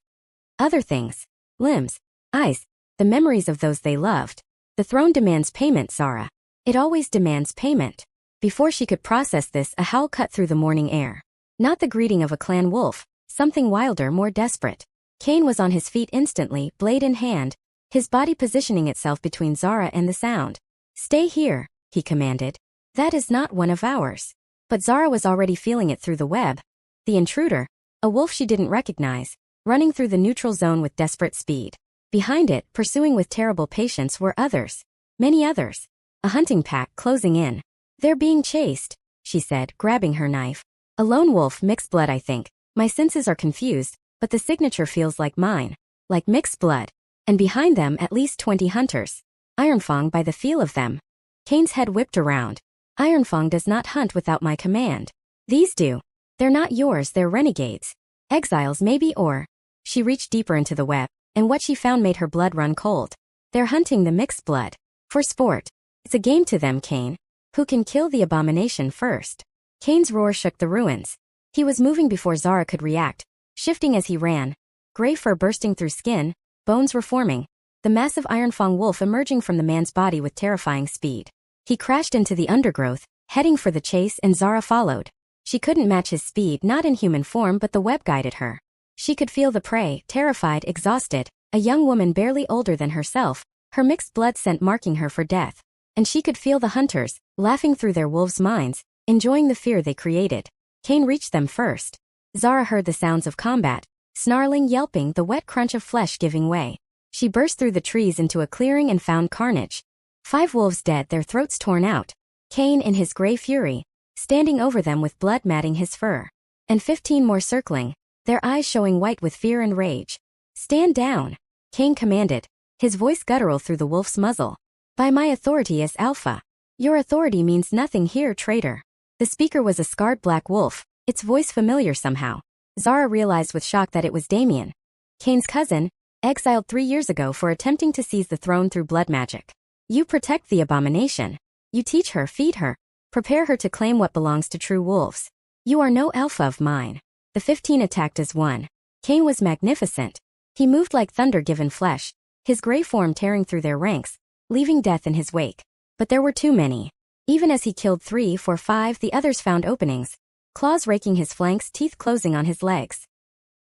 other things. Limbs, eyes, the memories of those they loved. The throne demands payment, Zara. It always demands payment. Before she could process this, a howl cut through the morning air. Not the greeting of a clan wolf, something wilder, more desperate. Kane was on his feet instantly, blade in hand, his body positioning itself between Zara and the sound. Stay here, he commanded. That is not one of ours. But Zara was already feeling it through the web. The intruder, a wolf she didn't recognize, running through the neutral zone with desperate speed. Behind it, pursuing with terrible patience, were others. Many others. A hunting pack closing in. They're being chased, she said, grabbing her knife. A lone wolf, mixed blood, I think. My senses are confused, but the signature feels like mine. Like mixed blood. And behind them at least 20 hunters. Ironfang by the feel of them. Kane's head whipped around. Ironfang does not hunt without my command. These do. They're not yours, they're renegades. Exiles maybe, or... She reached deeper into the web, and what she found made her blood run cold. They're hunting the mixed blood. For sport. It's a game to them, Kane. Who can kill the abomination first? Kane's roar shook the ruins. He was moving before Zara could react, shifting as he ran. Gray fur bursting through skin, bones reforming. The massive Ironfang wolf emerging from the man's body with terrifying speed. He crashed into the undergrowth, heading for the chase, and Zara followed. She couldn't match his speed, not in human form, but the web guided her. She could feel the prey, terrified, exhausted, a young woman barely older than herself, her mixed blood scent marking her for death. And she could feel the hunters, laughing through their wolves' minds, enjoying the fear they created. Kane reached them first. Zara heard the sounds of combat, snarling, yelping, the wet crunch of flesh giving way. She burst through the trees into a clearing and found carnage. 5 wolves dead, their throats torn out. Kane in his gray fury, standing over them with blood matting his fur. And 15 more circling, their eyes showing white with fear and rage. Stand down, Kane commanded, his voice guttural through the wolf's muzzle. By my authority as Alpha. Your authority means nothing here, traitor. The speaker was a scarred black wolf, its voice familiar somehow. Zara realized with shock that it was Damien, Kane's cousin, exiled 3 years ago for attempting to seize the throne through blood magic. You protect the abomination. You teach her, feed her, prepare her to claim what belongs to true wolves. You are no alpha of mine. The 15 attacked as one. Kane was magnificent. He moved like thunder given flesh, his gray form tearing through their ranks, leaving death in his wake. But there were too many. Even as he killed 3, 4, 5, the others found openings, claws raking his flanks, teeth closing on his legs.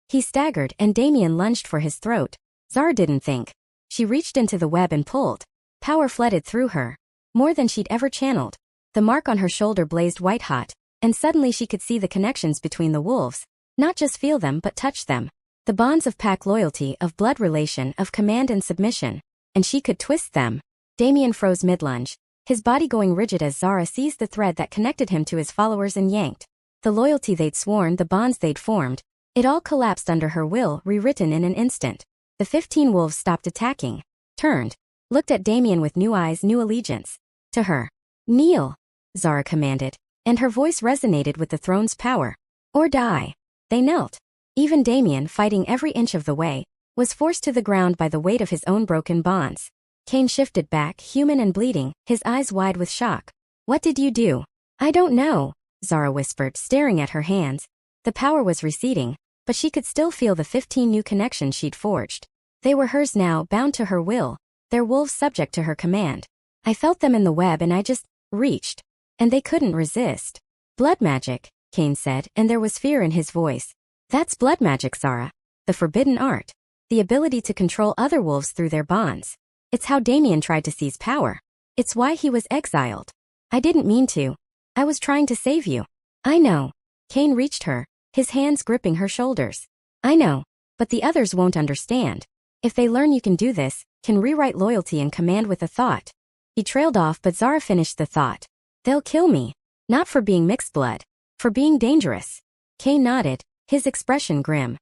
He staggered, and Damien lunged for his throat. Zara didn't think. She reached into the web and pulled. Power flooded through her, more than she'd ever channeled. The mark on her shoulder blazed white-hot, and suddenly she could see the connections between the wolves, not just feel them but touch them. The bonds of pack loyalty, of blood relation, of command and submission. And she could twist them. Damien froze mid-lunge, his body going rigid as Zara seized the thread that connected him to his followers and yanked. The loyalty they'd sworn, the bonds they'd formed, it all collapsed under her will, rewritten in an instant. The 15 wolves stopped attacking, turned, looked at Damien with new eyes, new allegiance. To her. "Kneel," Zara commanded, and her voice resonated with the throne's power. "Or die." They knelt. Even Damien, fighting every inch of the way, was forced to the ground by the weight of his own broken bonds. Kane shifted back, human and bleeding, his eyes wide with shock. "What did you do?" "I don't know," Zara whispered, staring at her hands. The power was receding, but she could still feel the 15 new connections she'd forged. They were hers now, bound to her will, their wolves subject to her command. "I felt them in the web and I just reached. And they couldn't resist." "Blood magic," Kane said, and there was fear in his voice. "That's blood magic, Zara. The forbidden art. The ability to control other wolves through their bonds. It's how Damien tried to seize power. It's why he was exiled." "I didn't mean to. I was trying to save you." "I know." Kane reached her, his hands gripping her shoulders. "I know. But the others won't understand. If they learn you can do this, can rewrite loyalty and command with a thought." He trailed off, but Zara finished the thought. "They'll kill me. Not for being mixed blood. For being dangerous." Kane nodded, his expression grim.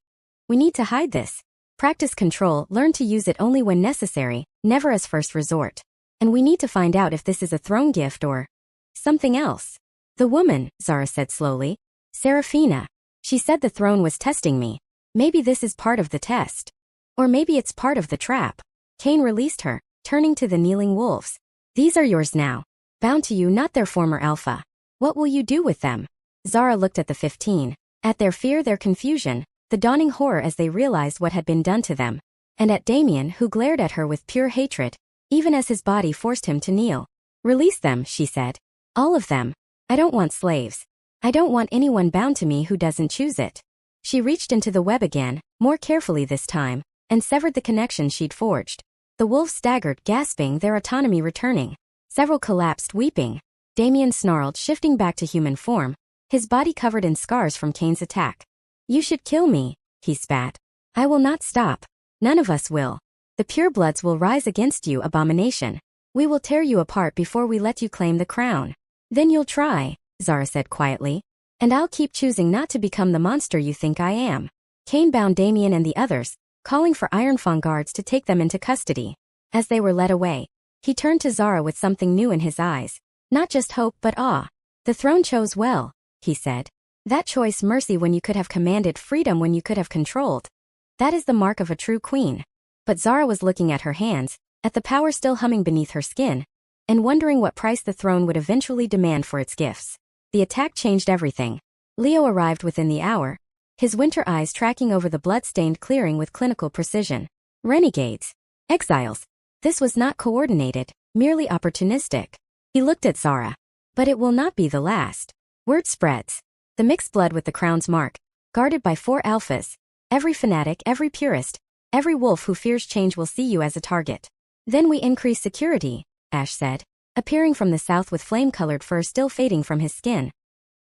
"We need to hide this. Practice control, learn to use it only when necessary, never as first resort. And we need to find out if this is a throne gift or something else." "The woman," Zara said slowly. "Seraphina. She said the throne was testing me. Maybe this is part of the test. Or maybe it's part of the trap." Kane released her, turning to the kneeling wolves. "These are yours now. Bound to you, not their former alpha. What will you do with them?" Zara looked at the 15, at their fear, their confusion, the dawning horror as they realized what had been done to them, and at Damien, who glared at her with pure hatred, even as his body forced him to kneel. "Release them," she said. "All of them. I don't want slaves. I don't want anyone bound to me who doesn't choose it." She reached into the web again, more carefully this time, and severed the connection she'd forged. The wolves staggered, gasping, their autonomy returning. Several collapsed, weeping. Damien snarled, shifting back to human form, his body covered in scars from Kane's attack. "You should kill me," he spat. "I will not stop. None of us will. The purebloods will rise against you, abomination. We will tear you apart before we let you claim the crown." "Then you'll try," Zara said quietly. "And I'll keep choosing not to become the monster you think I am." Kane bound Damien and the others, calling for Ironfang guards to take them into custody. As they were led away, he turned to Zara with something new in his eyes. Not just hope but awe. "The throne chose well," he said. "That choice, mercy when you could have commanded, freedom when you could have controlled. That is the mark of a true queen." But Zara was looking at her hands, at the power still humming beneath her skin, and wondering what price the throne would eventually demand for its gifts. The attack changed everything. Leo arrived within the hour, his winter eyes tracking over the blood-stained clearing with clinical precision. Renegades. Exiles. This was not coordinated, merely opportunistic. He looked at Zara. "But it will not be the last." Word spreads. The mixed blood with the crown's mark, guarded by 4 alphas. Every fanatic, every purist, every wolf who fears change will see you as a target. "Then we increase security," Ash said, appearing from the south with flame-colored fur still fading from his skin.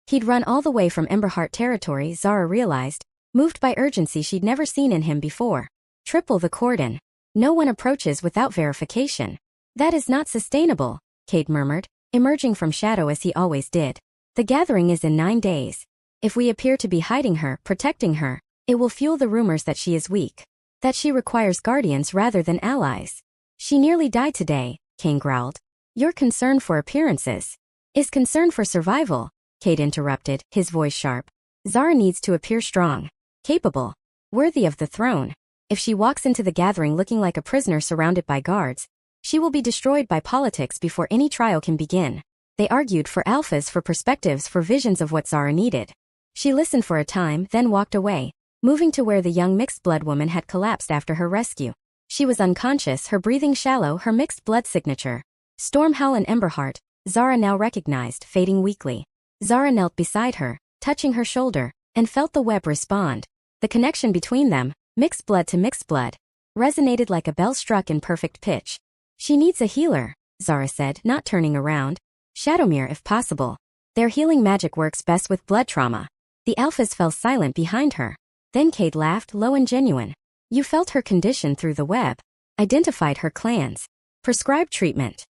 He'd run all the way from Emberheart territory, Zara realized, moved by urgency she'd never seen in him before. "Triple the cordon. No one approaches without verification." "That is not sustainable," Cade murmured, emerging from shadow as he always did. "The gathering is in 9 days. If we appear to be hiding her, protecting her, it will fuel the rumors that she is weak. That she requires guardians rather than allies." "She nearly died today," Kane growled. "Your concern for appearances is concern for survival," Cade interrupted, his voice sharp. "Zara needs to appear strong, capable, worthy of the throne. If she walks into the gathering looking like a prisoner surrounded by guards, she will be destroyed by politics before any trial can begin." They argued for alphas, for perspectives, for visions of what Zara needed. She listened for a time, then walked away, moving to where the young mixed-blood woman had collapsed after her rescue. She was unconscious, her breathing shallow, her mixed blood signature. Stormhowl and Emberheart, Zara now recognized, fading weakly. Zara knelt beside her, touching her shoulder, and felt the web respond. The connection between them, mixed blood to mixed blood, resonated like a bell struck in perfect pitch. She needs a healer, Zara said, not turning around. Shadowmere if possible. Their healing magic works best with blood trauma. The alphas fell silent behind her. Then Cade laughed, low and genuine. You felt her condition through the web. Identified her clans. Prescribed treatment.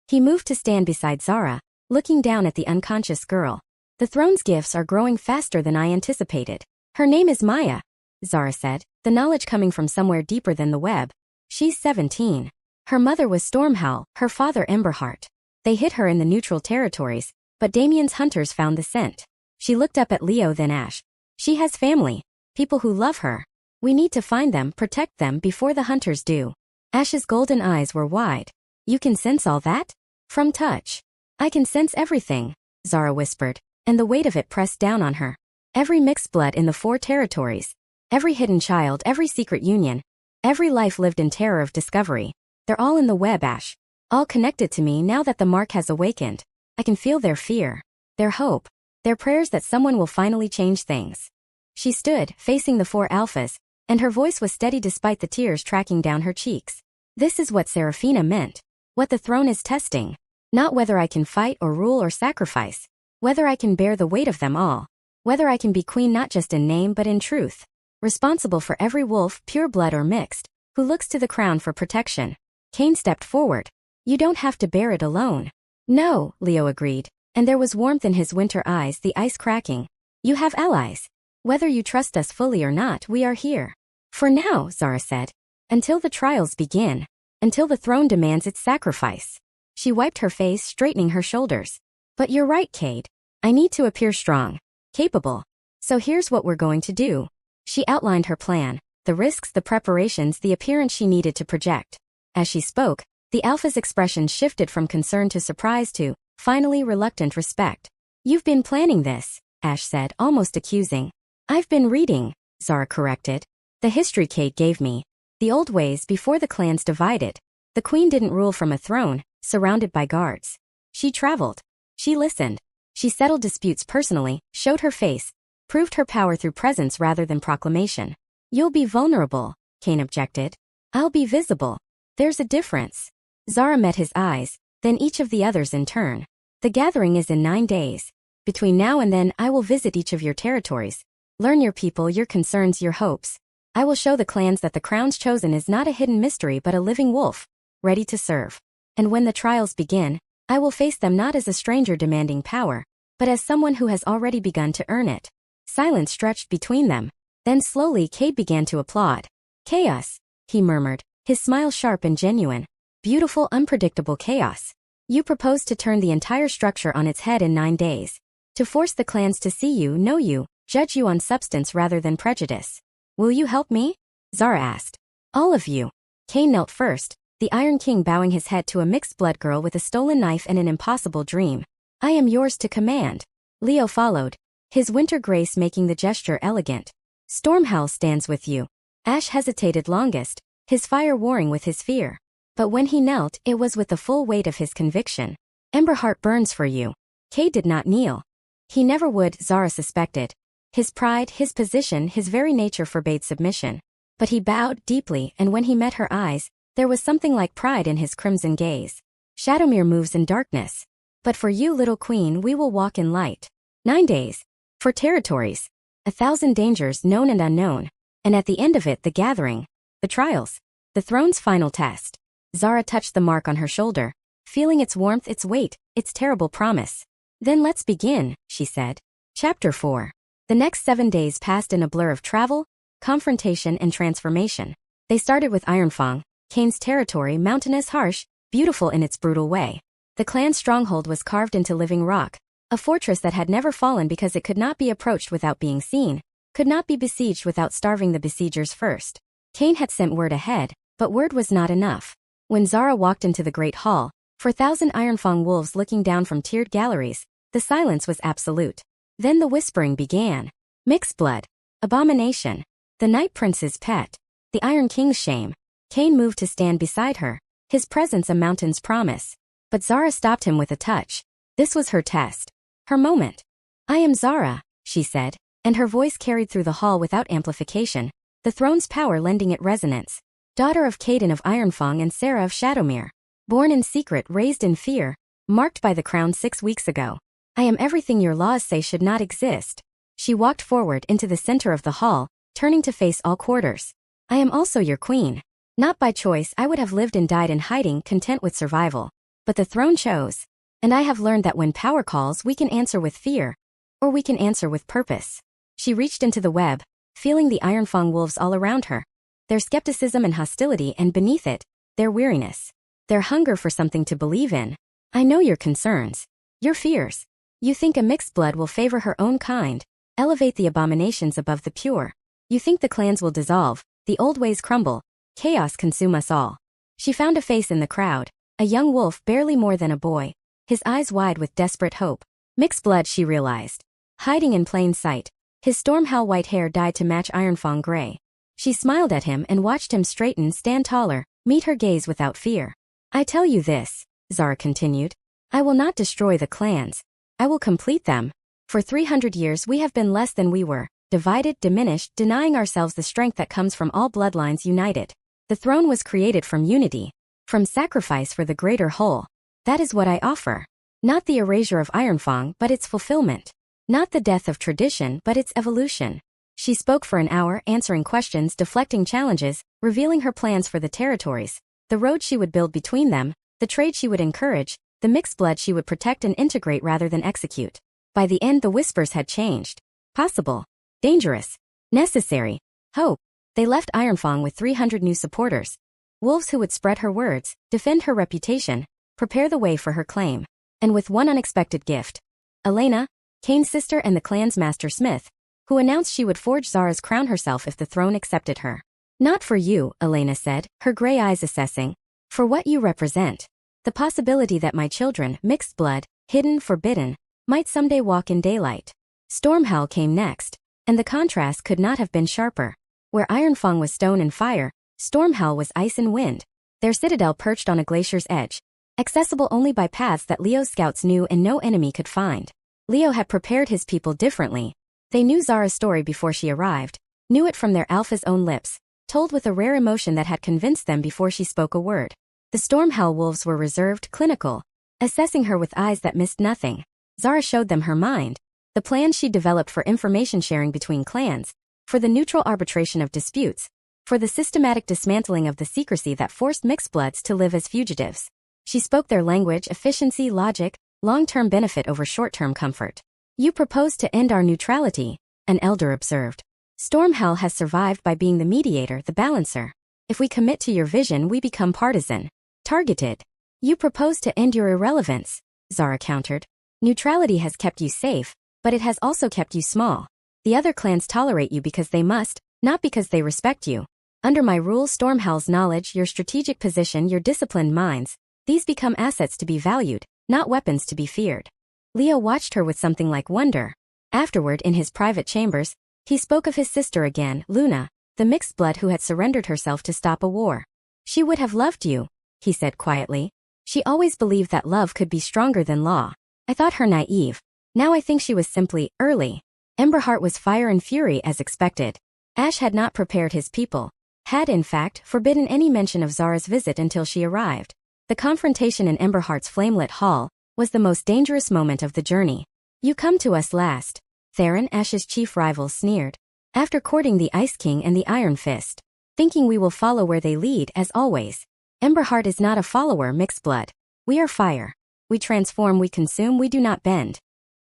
He moved to stand beside Zara, looking down at the unconscious girl. The throne's gifts are growing faster than I anticipated. Her name is Maya, Zara said, the knowledge coming from somewhere deeper than the web. She's 17. Her mother was Stormhowl, her father Emberheart. They hid her in the neutral territories, but Damien's hunters found the scent. She looked up at Leo, then Ash. She has family, people who love her. We need to find them, protect them before the hunters do. Ash's golden eyes were wide. You can sense all that? From touch. I can sense everything, Zara whispered, and the weight of it pressed down on her. Every mixed blood in the 4 territories. Every hidden child, every secret union. Every life lived in terror of discovery. They're all in the web, Ash. All connected to me now that the mark has awakened. I can feel their fear. Their hope. Their prayers that someone will finally change things. She stood, facing the 4 alphas, and her voice was steady despite the tears tracking down her cheeks. This is what Seraphina meant. What the throne is testing. Not whether I can fight or rule or sacrifice. Whether I can bear the weight of them all. Whether I can be queen not just in name but in truth. Responsible for every wolf, pure blood or mixed, who looks to the crown for protection. Kane stepped forward. You don't have to bear it alone. No, Leo agreed, and there was warmth in his winter eyes, the ice cracking. You have allies. Whether you trust us fully or not, we are here. For now, Zara said. Until the trials begin. Until the throne demands its sacrifice. She wiped her face, straightening her shoulders. But you're right, Cade. I need to appear strong. Capable. So here's what we're going to do. She outlined her plan, the risks, the preparations, the appearance she needed to project. As she spoke, the alpha's expression shifted from concern to surprise to, finally, reluctant respect. You've been planning this, Ash said, almost accusing. I've been reading, Zara corrected. The history Cade gave me. The old ways before the clans divided. The queen didn't rule from a throne, surrounded by guards. She traveled. She listened. She settled disputes personally, showed her face, proved her power through presence rather than proclamation. You'll be vulnerable, Kane objected. I'll be visible. There's a difference. Zara met his eyes, then each of the others in turn. The gathering is in 9 days. Between now and then, I will visit each of your territories. Learn your people, your concerns, your hopes. I will show the clans that the crown's chosen is not a hidden mystery but a living wolf, ready to serve. And when the trials begin, I will face them not as a stranger demanding power, but as someone who has already begun to earn it. Silence stretched between them. Then slowly Cade began to applaud. Chaos, he murmured, his smile sharp and genuine. Beautiful, unpredictable chaos. You proposed to turn the entire structure on its head in 9 days. To force the clans to see you, know you, judge you on substance rather than prejudice. Will you help me? Zara asked. All of you. Kane knelt first, the Iron King bowing his head to a mixed-blood girl with a stolen knife and an impossible dream. I am yours to command. Leo followed, his winter grace making the gesture elegant. Stormhowl stands with you. Ash hesitated longest, his fire warring with his fear. But when he knelt, it was with the full weight of his conviction. Emberheart burns for you. Cade did not kneel. He never would, Zara suspected. His pride, his position, his very nature forbade submission. But he bowed deeply, and when he met her eyes, there was something like pride in his crimson gaze. Shadowmere moves in darkness. But for you, little queen, we will walk in light. 9 days. For territories. 1,000 dangers known and unknown. And at the end of it, the gathering. The trials. The throne's final test. Zara touched the mark on her shoulder, feeling its warmth, its weight, its terrible promise. Then let's begin, she said. Chapter 4. The next 7 days passed in a blur of travel, confrontation and transformation. They started with Ironfang, Kane's territory, mountainous, harsh, beautiful in its brutal way. The clan's stronghold was carved into living rock, a fortress that had never fallen because it could not be approached without being seen, could not be besieged without starving the besiegers first. Kane had sent word ahead, but word was not enough. When Zara walked into the great hall, 4,000 Ironfang wolves looking down from tiered galleries, the silence was absolute. Then the whispering began. Mixed blood. Abomination. The Night Prince's pet. The Iron King's shame. Kane moved to stand beside her, his presence a mountain's promise. But Zara stopped him with a touch. This was her test. Her moment. "I am Zara," she said, and her voice carried through the hall without amplification, the throne's power lending it resonance. "Daughter of Cade of Ironfang and Zara of Shadowmere. Born in secret, raised in fear, marked by the crown 6 weeks ago. I am everything your laws say should not exist." She walked forward into the center of the hall, turning to face all quarters. "I am also your queen. Not by choice, I would have lived and died in hiding, content with survival. But the throne chose. And I have learned that when power calls, we can answer with fear. Or we can answer with purpose." She reached into the web, feeling the Ironfang wolves all around her. Their skepticism and hostility, and beneath it, their weariness. Their hunger for something to believe in. "I know your concerns. Your fears. You think a mixed blood will favor her own kind, elevate the abominations above the pure. You think the clans will dissolve, the old ways crumble, chaos consume us all." She found a face in the crowd, a young wolf barely more than a boy, his eyes wide with desperate hope. Mixed blood, she realized. Hiding in plain sight, his Stormhowl white hair dyed to match Ironfang gray. She smiled at him and watched him straighten, stand taller, meet her gaze without fear. "I tell you this," Zara continued. "I will not destroy the clans. I will complete them. For 300 years we have been less than we were, divided, diminished, denying ourselves the strength that comes from all bloodlines united. The throne was created from unity, from sacrifice for the greater whole. That is what I offer. Not the erasure of Ironfang, but its fulfillment. Not the death of tradition, but its evolution." She spoke for an hour, answering questions, deflecting challenges, revealing her plans for the territories, the road she would build between them, the trade she would encourage, the mixed blood she would protect and integrate rather than execute. By the end, the whispers had changed. Possible. Dangerous. Necessary. Hope. They left Ironfang with 300 new supporters. Wolves who would spread her words, defend her reputation, prepare the way for her claim. And with one unexpected gift. Elena, Kane's sister and the clan's master smith, who announced she would forge Zara's crown herself if the throne accepted her. "Not for you," Elena said, her gray eyes assessing. "For what you represent. The possibility that my children, mixed blood, hidden, forbidden, might someday walk in daylight." Stormhowl came next, and the contrast could not have been sharper. Where Ironfang was stone and fire, Stormhowl was ice and wind. Their citadel perched on a glacier's edge, accessible only by paths that Leo's scouts knew and no enemy could find. Leo had prepared his people differently. They knew Zara's story before she arrived, knew it from their alpha's own lips, told with a rare emotion that had convinced them before she spoke a word. The Stormhowl wolves were reserved, clinical, assessing her with eyes that missed nothing. Zara showed them her mind, the plans she developed for information sharing between clans, for the neutral arbitration of disputes, for the systematic dismantling of the secrecy that forced mixed bloods to live as fugitives. She spoke their language, efficiency, logic, long-term benefit over short-term comfort. "You propose to end our neutrality," an elder observed. "Stormhowl has survived by being the mediator, the balancer. If we commit to your vision, we become partisan, targeted. You propose to end your irrelevance," Zara countered. "Neutrality has kept you safe, but it has also kept you small. The other clans tolerate you because they must, not because they respect you. Under my rule, Stormhowl's knowledge, your strategic position, your disciplined minds, these become assets to be valued, not weapons to be feared." Leo watched her with something like wonder. Afterward, in his private chambers, he spoke of his sister again, Luna, the mixed blood who had surrendered herself to stop a war. "She would have loved you," he said quietly. "She always believed that love could be stronger than law. I thought her naive. Now I think she was simply early." Emberheart was fire and fury as expected. Ash had not prepared his people, had in fact forbidden any mention of Zara's visit until she arrived. The confrontation in Emberheart's flamelit hall was the most dangerous moment of the journey. "You come to us last," Theron, Ash's chief rival, sneered. "After courting the Ice King and the Iron Fist, thinking we will follow where they lead, as always. Emberheart is not a follower, mixed blood. We are fire. We transform, we consume, we do not bend."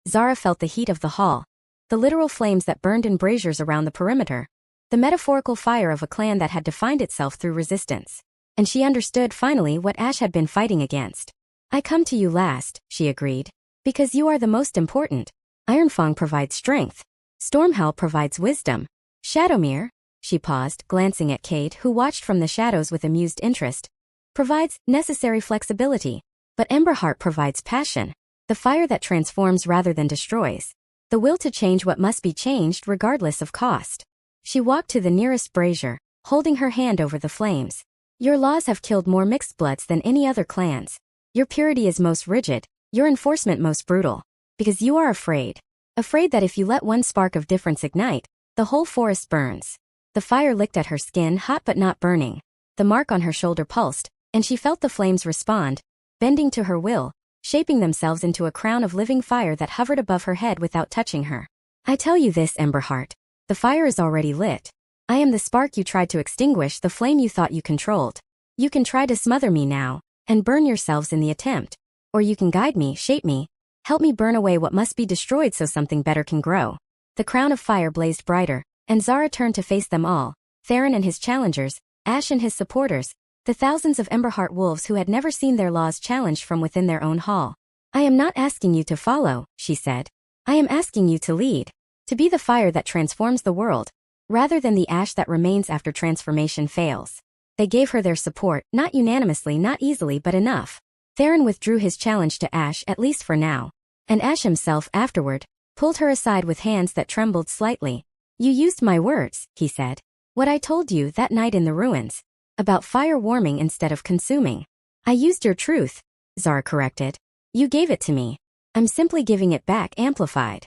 Zara felt the heat of the hall, the literal flames that burned in braziers around the perimeter, the metaphorical fire of a clan that had defined itself through resistance. And she understood finally what Ash had been fighting against. "I come to you last," she agreed, "because you are the most important. Ironfang provides strength. Stormhowl provides wisdom. Shadowmere," she paused, glancing at Cade, who watched from the shadows with amused interest, "provides necessary flexibility. But Emberheart provides passion, the fire that transforms rather than destroys. The will to change what must be changed regardless of cost." She walked to the nearest brazier, holding her hand over the flames. Your laws have killed more mixed bloods than any other clans. Your purity is most rigid, your enforcement most brutal. Because you are afraid. Afraid that if you let one spark of difference ignite, the whole forest burns. The fire licked at her skin, hot but not burning. The mark on her shoulder pulsed, and she felt the flames respond, bending to her will, shaping themselves into a crown of living fire that hovered above her head without touching her. I tell you this, Emberheart. The fire is already lit. I am the spark you tried to extinguish, the flame you thought you controlled. You can try to smother me now, and burn yourselves in the attempt. Or you can guide me, shape me, help me burn away what must be destroyed so something better can grow. The crown of fire blazed brighter, and Zara turned to face them all, Theron and his challengers, Ash and his supporters, the thousands of Emberheart wolves who had never seen their laws challenged from within their own hall. I am not asking you to follow, she said. I am asking you to lead. To be the fire that transforms the world, rather than the ash that remains after transformation fails. They gave her their support, not unanimously, not easily, but enough. Theron withdrew his challenge to Ash, at least for now. And Ash himself, afterward, pulled her aside with hands that trembled slightly. You used my words, he said. What I told you that night in the ruins. About fire warming instead of consuming. I used your truth, Zara corrected. You gave it to me. I'm simply giving it back, amplified.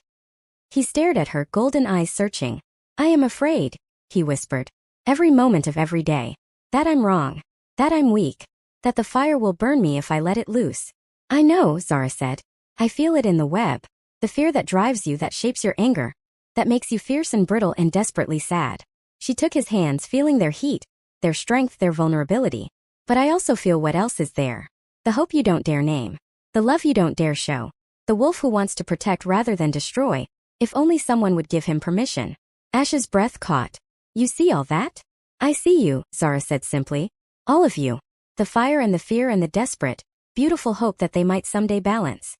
He stared at her, golden eyes searching. I am afraid, he whispered. Every moment of every day. That I'm wrong. That I'm weak. That the fire will burn me if I let it loose. I know, Zara said. I feel it in the web. The fear that drives you, that shapes your anger. That makes you fierce and brittle and desperately sad. She took his hands, feeling their heat, their strength, their vulnerability. But I also feel what else is there. The hope you don't dare name. The love you don't dare show. The wolf who wants to protect rather than destroy. If only someone would give him permission. Ash's breath caught. You see all that? I see you, Zara said simply. All of you. The fire and the fear and the desperate, beautiful hope that they might someday balance.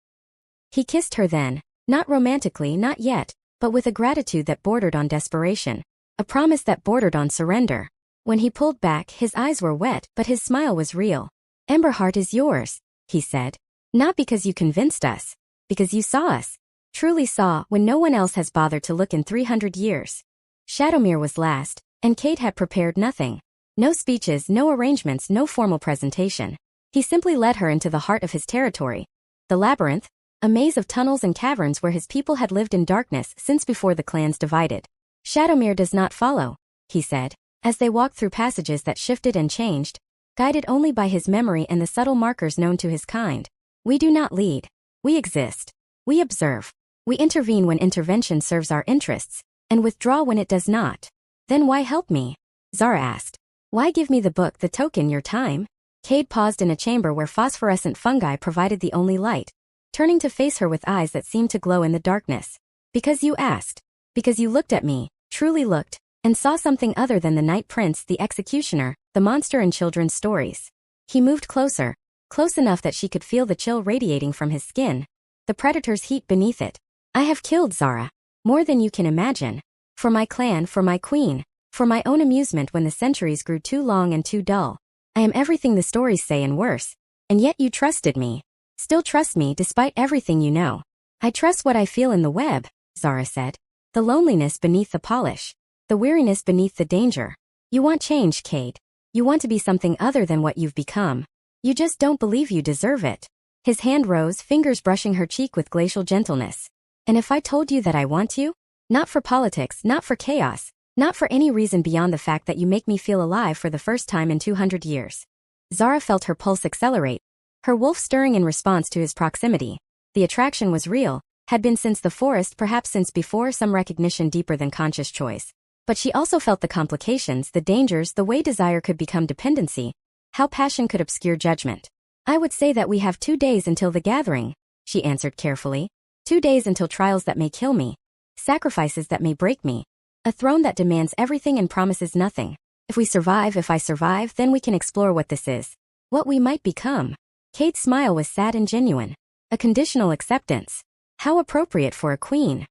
He kissed her then, not romantically, not yet, but with a gratitude that bordered on desperation. A promise that bordered on surrender. When he pulled back, his eyes were wet, but his smile was real. Emberheart is yours, he said. Not because you convinced us. Because you saw us. Truly saw, when no one else has bothered to look in 300 years. Shadowmere was last, and Cade had prepared nothing. No speeches, no arrangements, no formal presentation. He simply led her into the heart of his territory. The labyrinth, a maze of tunnels and caverns where his people had lived in darkness since before the clans divided. Shadowmere does not follow, he said, as they walked through passages that shifted and changed, guided only by his memory and the subtle markers known to his kind. We do not lead. We exist. We observe. We intervene when intervention serves our interests, and withdraw when it does not. Then why help me? Zara asked. Why give me the book, the token, your time? Cade paused in a chamber where phosphorescent fungi provided the only light, turning to face her with eyes that seemed to glow in the darkness. Because you asked. Because you looked at me, truly looked, and saw something other than the Night Prince, the executioner, the monster in children's stories. He moved closer, close enough that she could feel the chill radiating from his skin, the predator's heat beneath it. I have killed, Zara. More than you can imagine. For my clan, for my queen, for my own amusement when the centuries grew too long and too dull. I am everything the stories say and worse. And yet you trusted me. Still trust me despite everything you know. I trust what I feel in the web, Zara said. The loneliness beneath the polish. The weariness beneath the danger. You want change, Cade. You want to be something other than what you've become. You just don't believe you deserve it. His hand rose, fingers brushing her cheek with glacial gentleness. And if I told you that I want you? Not for politics, not for chaos, not for any reason beyond the fact that you make me feel alive for the first time in 200 years. Zara felt her pulse accelerate, her wolf stirring in response to his proximity. The attraction was real, had been since the forest, perhaps since before, some recognition deeper than conscious choice. But she also felt the complications, the dangers, the way desire could become dependency, how passion could obscure judgment. I would say that we have 2 days until the gathering, she answered carefully. 2 days until trials that may kill me, sacrifices that may break me, a throne that demands everything and promises nothing. If I survive, then we can explore what this is, what we might become. Cade's smile was sad and genuine. A conditional acceptance. How appropriate for a queen.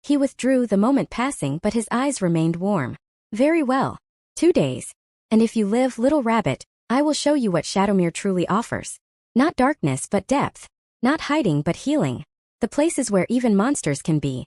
He withdrew, the moment passing, but his eyes remained warm. Very well. 2 days. And if you live, little rabbit, I will show you what Shadowmere truly offers. Not darkness but depth. Not hiding but healing. The places where even monsters can be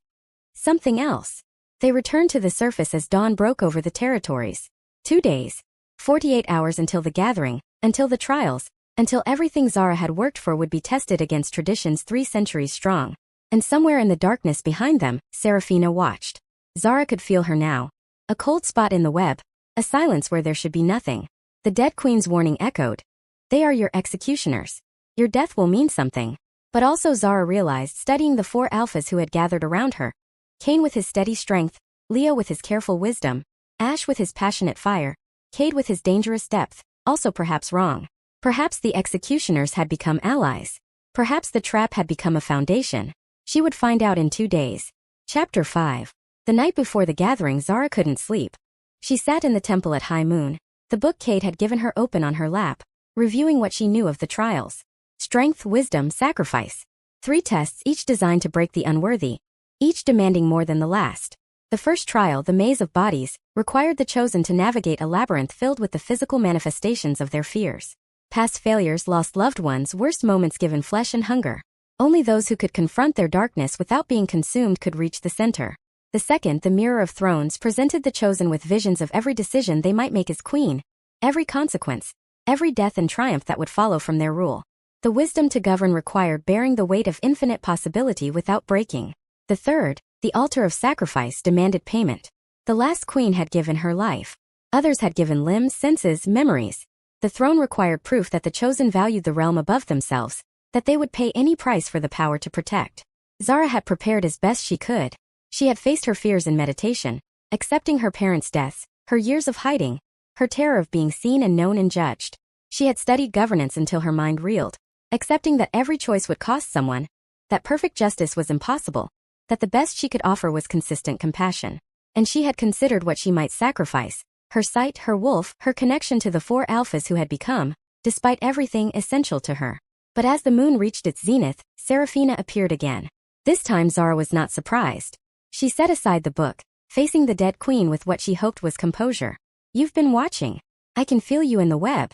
something else. They returned to the surface as dawn broke over the territories. 2 days. 48 hours until the gathering, until the trials, until everything Zara had worked for would be tested against traditions 3 centuries strong. And somewhere in the darkness behind them, Seraphina watched. Zara could feel her now. A cold spot in the web, a silence where there should be nothing. The dead queen's warning echoed. They are your executioners. Your death will mean something. But also Zara realized, studying the 4 alphas who had gathered around her. Kane with his steady strength, Leo with his careful wisdom, Ash with his passionate fire, Cade with his dangerous depth, also perhaps wrong. Perhaps the executioners had become allies. Perhaps the trap had become a foundation. She would find out in 2 days. Chapter 5. The night before the gathering, Zara couldn't sleep. She sat in the temple at high moon, the book Cade had given her open on her lap, reviewing what she knew of the trials. Strength, wisdom, sacrifice. 3 tests, each designed to break the unworthy, each demanding more than the last. The first trial, the maze of bodies, required the chosen to navigate a labyrinth filled with the physical manifestations of their fears. Past failures, lost loved ones, worst moments given flesh and hunger. Only those who could confront their darkness without being consumed could reach the center. The second, the Mirror of Thrones, presented the chosen with visions of every decision they might make as queen, every consequence, every death and triumph that would follow from their rule. The wisdom to govern required bearing the weight of infinite possibility without breaking. The third, the altar of sacrifice, demanded payment. The last queen had given her life. Others had given limbs, senses, memories. The throne required proof that the chosen valued the realm above themselves, that they would pay any price for the power to protect. Zara had prepared as best she could. She had faced her fears in meditation, accepting her parents' deaths, her years of hiding, her terror of being seen and known and judged. She had studied governance until her mind reeled, accepting that every choice would cost someone, that perfect justice was impossible, that the best she could offer was consistent compassion. And she had considered what she might sacrifice, her sight, her wolf, her connection to the 4 alphas who had become, despite everything, essential to her. But as the moon reached its zenith, Seraphina appeared again. This time Zara was not surprised. She set aside the book, facing the dead queen with what she hoped was composure. You've been watching. I can feel you in the web.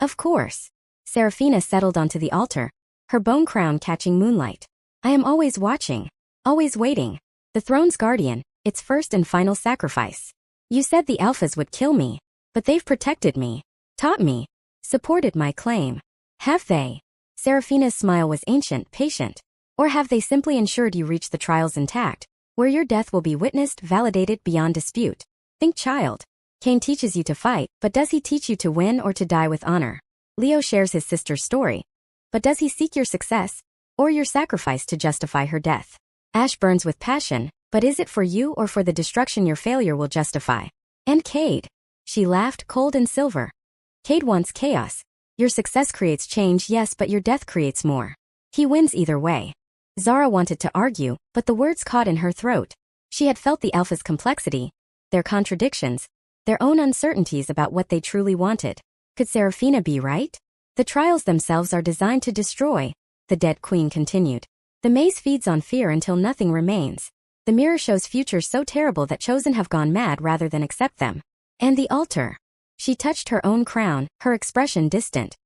Of course. Seraphina settled onto the altar, her bone crown catching moonlight. I am always watching, always waiting. The throne's guardian, its first and final sacrifice. You said the alphas would kill me, but they've protected me, taught me, supported my claim. Have they? Seraphina's smile was ancient, patient. Or have they simply ensured you reach the trials intact, where your death will be witnessed, validated beyond dispute? Think, child. Kane teaches you to fight, but does he teach you to win or to die with honor? Leo shares his sister's story, but does he seek your success, or your sacrifice to justify her death? Ash burns with passion, but is it for you or for the destruction your failure will justify? And Cade? She laughed, cold and silver. Cade wants chaos. Your success creates change, yes, but your death creates more. He wins either way. Zara wanted to argue, but the words caught in her throat. She had felt the alpha's complexity, their contradictions, their own uncertainties about what they truly wanted. Could Seraphina be right? The trials themselves are designed to destroy, the dead queen continued. The maze feeds on fear until nothing remains. The mirror shows futures so terrible that chosen have gone mad rather than accept them. And the altar. She touched her own crown, her expression distant.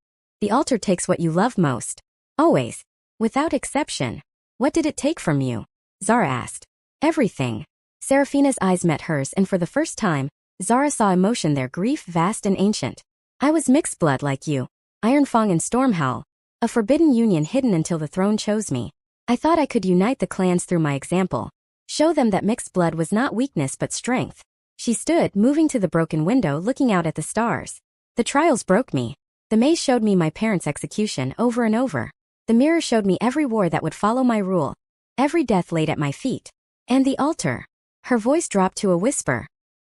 The altar takes what you love most. Always. Without exception. What did it take from you? Zara asked. Everything. Seraphina's eyes met hers, and for the first time, Zara saw emotion there, grief vast and ancient. I was mixed blood like you. Ironfang and Stormhowl. A forbidden union hidden until the throne chose me. I thought I could unite the clans through my example. Show them that mixed blood was not weakness but strength. She stood, moving to the broken window, looking out at the stars. The trials broke me. The maze showed me my parents' execution over and over. The mirror showed me every war that would follow my rule. Every death laid at my feet. And the altar. Her voice dropped to a whisper.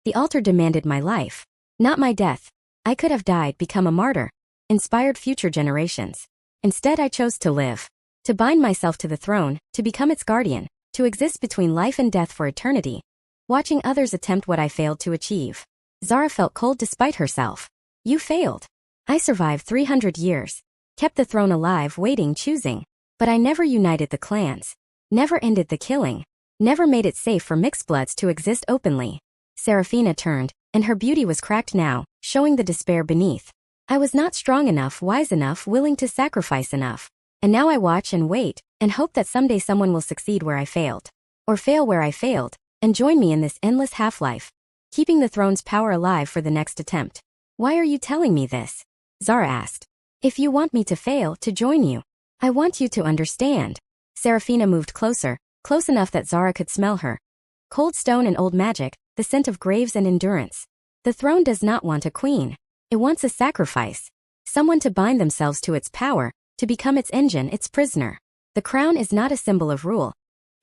The altar demanded my life. Not my death. I could have died, become a martyr. Inspired future generations. Instead I chose to live. To bind myself to the throne, to become its guardian, to exist between life and death for eternity. Watching others attempt what I failed to achieve. Zara felt cold despite herself. You failed. I survived 300 years. Kept the throne alive, waiting, choosing. But I never united the clans. Never ended the killing. Never made it safe for mixed bloods to exist openly. Seraphina turned, and her beauty was cracked now, showing the despair beneath. I was not strong enough, wise enough, willing to sacrifice enough. And now I watch and wait, and hope that someday someone will succeed where I failed. Or fail where I failed, and join me in this endless half-life. Keeping the throne's power alive for the next attempt. Why are you telling me this? Zara asked. If you want me to fail, to join you. I want you to understand. Seraphina moved closer, close enough that Zara could smell her. Cold stone and old magic, the scent of graves and endurance. The throne does not want a queen. It wants a sacrifice. Someone to bind themselves to its power, to become its engine, its prisoner. The crown is not a symbol of rule.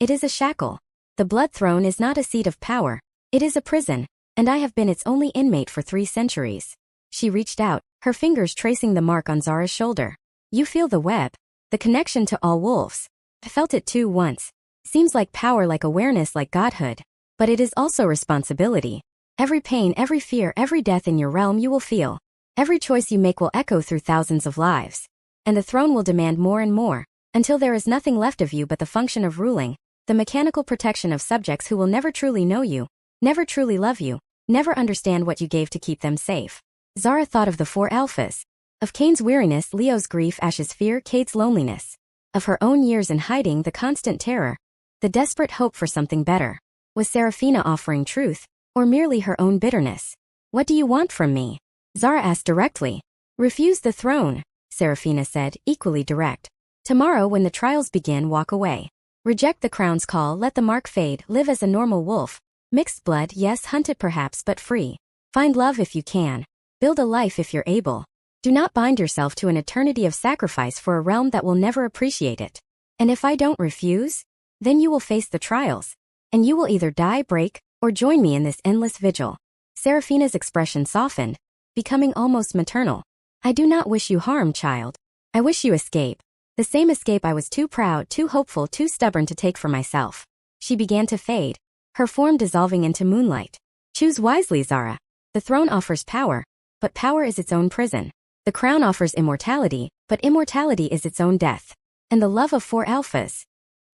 It is a shackle. The blood throne is not a seat of power. It is a prison, and I have been its only inmate for 3 centuries. She reached out, her fingers tracing the mark on Zara's shoulder. You feel the web. The connection to all wolves. I felt it too once. Seems like power, like awareness, like godhood. But it is also responsibility. Every pain, every fear, every death in your realm you will feel. Every choice you make will echo through thousands of lives. And the throne will demand more and more, until there is nothing left of you but the function of ruling, the mechanical protection of subjects who will never truly know you, never truly love you, never understand what you gave to keep them safe. Zara thought of the 4 alphas. Of Kane's weariness, Leo's grief, Ash's fear, Cade's loneliness. Of her own years in hiding, the constant terror. The desperate hope for something better. Was Seraphina offering truth, or merely her own bitterness? What do you want from me? Zara asked directly. Refuse the throne, Seraphina said, equally direct. Tomorrow when the trials begin, walk away. Reject the crown's call, let the mark fade, live as a normal wolf. Mixed blood, yes, hunted perhaps, but free. Find love if you can. Build a life if you're able. Do not bind yourself to an eternity of sacrifice for a realm that will never appreciate it. And if I don't refuse, then you will face the trials. And you will either die, break, or join me in this endless vigil. Seraphina's expression softened, becoming almost maternal. I do not wish you harm, child. I wish you escape. The same escape I was too proud, too hopeful, too stubborn to take for myself. She began to fade, her form dissolving into moonlight. Choose wisely, Zara. The throne offers power, but power is its own prison. The crown offers immortality, but immortality is its own death. And the love of 4 alphas.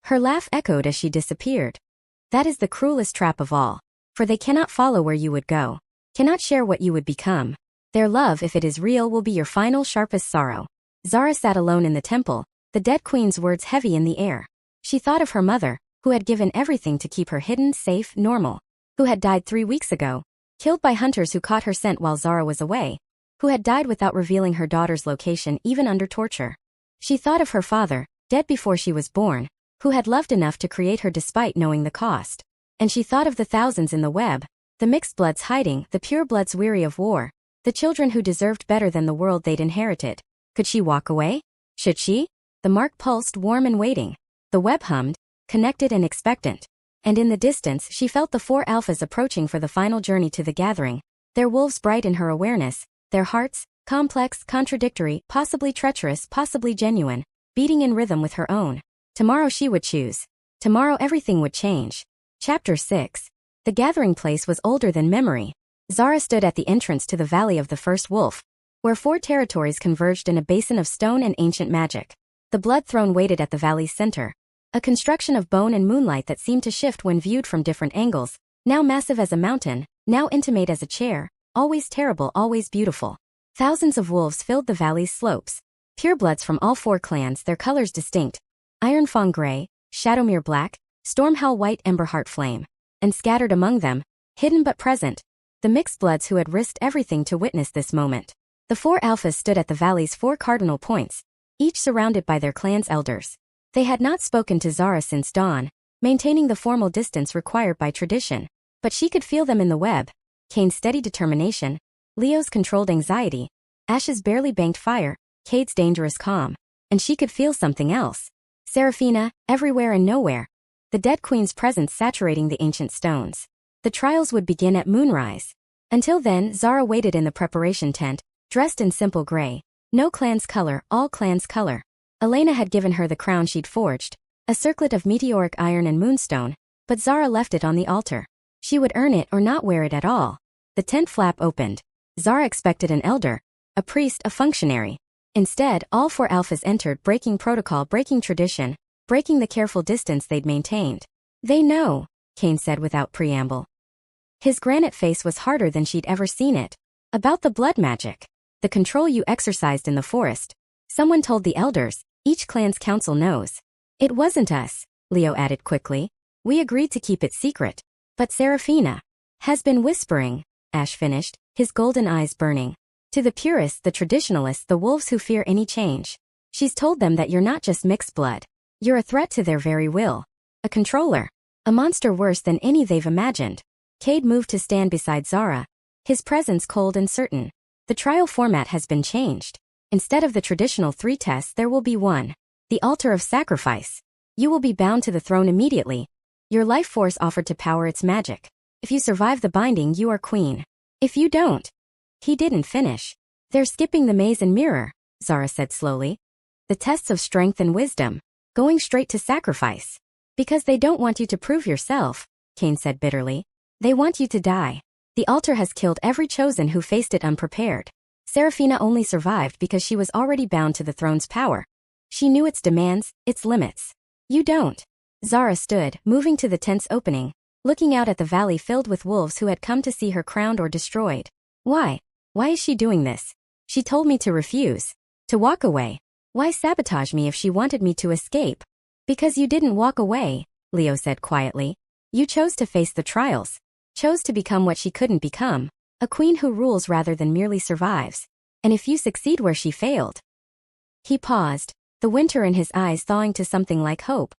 Her laugh echoed as she disappeared. That is the cruelest trap of all. For they cannot follow where you would go, cannot share what you would become. Their love, if it is real, will be your final sharpest sorrow. Zara sat alone in the temple, the dead queen's words heavy in the air. She thought of her mother, who had given everything to keep her hidden, safe, normal. Who had died 3 weeks ago, killed by hunters who caught her scent while Zara was away. Who had died without revealing her daughter's location even under torture. She thought of her father, dead before she was born, who had loved enough to create her despite knowing the cost. And she thought of the thousands in the web, the mixed bloods hiding, the pure bloods weary of war, the children who deserved better than the world they'd inherited. Could she walk away? Should she? The mark pulsed, warm and waiting. The web hummed, connected and expectant. And in the distance she felt the 4 alphas approaching for the final journey to the gathering, their wolves bright in her awareness, their hearts, complex, contradictory, possibly treacherous, possibly genuine, beating in rhythm with her own. Tomorrow she would choose. Tomorrow everything would change. Chapter 6. The gathering place was older than memory. Zara stood at the entrance to the Valley of the First Wolf, where 4 territories converged in a basin of stone and ancient magic. The blood throne waited at the valley's center, a construction of bone and moonlight that seemed to shift when viewed from different angles, now massive as a mountain, now intimate as a chair, always terrible, always beautiful. Thousands of wolves filled the valley's slopes, purebloods from all 4 clans, their colors distinct: Ironfang gray, Shadowmere black, Stormhowl white, Emberheart flame. And scattered among them, hidden but present, the mixed bloods who had risked everything to witness this moment. The 4 alphas stood at the valley's 4 cardinal points, each surrounded by their clan's elders. They had not spoken to Zara since dawn, maintaining the formal distance required by tradition. But she could feel them in the web. Kane's steady determination, Leo's controlled anxiety, Ash's barely banked fire, Cade's dangerous calm. And she could feel something else. Seraphina, everywhere and nowhere. The dead queen's presence saturating the ancient stones. The trials would begin at moonrise. Until then, Zara waited in the preparation tent, dressed in simple gray. No clan's color, all clans' color. Elena had given her the crown she'd forged, a circlet of meteoric iron and moonstone, but Zara left it on the altar. She would earn it or not wear it at all. The tent flap opened. Zara expected an elder, a priest, a functionary. Instead, all 4 alphas entered, breaking protocol, breaking tradition, breaking the careful distance they'd maintained. They know, Kane said without preamble. His granite face was harder than she'd ever seen it. About the blood magic. The control you exercised in the forest. Someone told the elders. Each clan's council knows. It wasn't us, Leo added quickly. We agreed to keep it secret. But Seraphina has been whispering, Ash finished, his golden eyes burning. To the purists, the traditionalists, the wolves who fear any change. She's told them that you're not just mixed blood. You're a threat to their very will. A controller. A monster worse than any they've imagined. Cade moved to stand beside Zara, his presence cold and certain. The trial format has been changed. Instead of the traditional 3 tests, there will be 1. The altar of sacrifice. You will be bound to the throne immediately. Your life force offered to power its magic. If you survive the binding, you are queen. If you don't. He didn't finish. They're skipping the maze and mirror, Zara said slowly. The tests of strength and wisdom. Going straight to sacrifice. Because they don't want you to prove yourself, Kane said bitterly. They want you to die. The altar has killed every chosen who faced it unprepared. Seraphina only survived because she was already bound to the throne's power. She knew its demands, its limits. You don't. Zara stood, moving to the tent's opening, looking out at the valley filled with wolves who had come to see her crowned or destroyed. Why? Why is she doing this? She told me to refuse. To walk away. Why sabotage me if she wanted me to escape? Because you didn't walk away, Leo said quietly. You chose to face the trials. Chose to become what she couldn't become. A queen who rules rather than merely survives. And if you succeed where she failed. He paused, the winter in his eyes thawing to something like hope.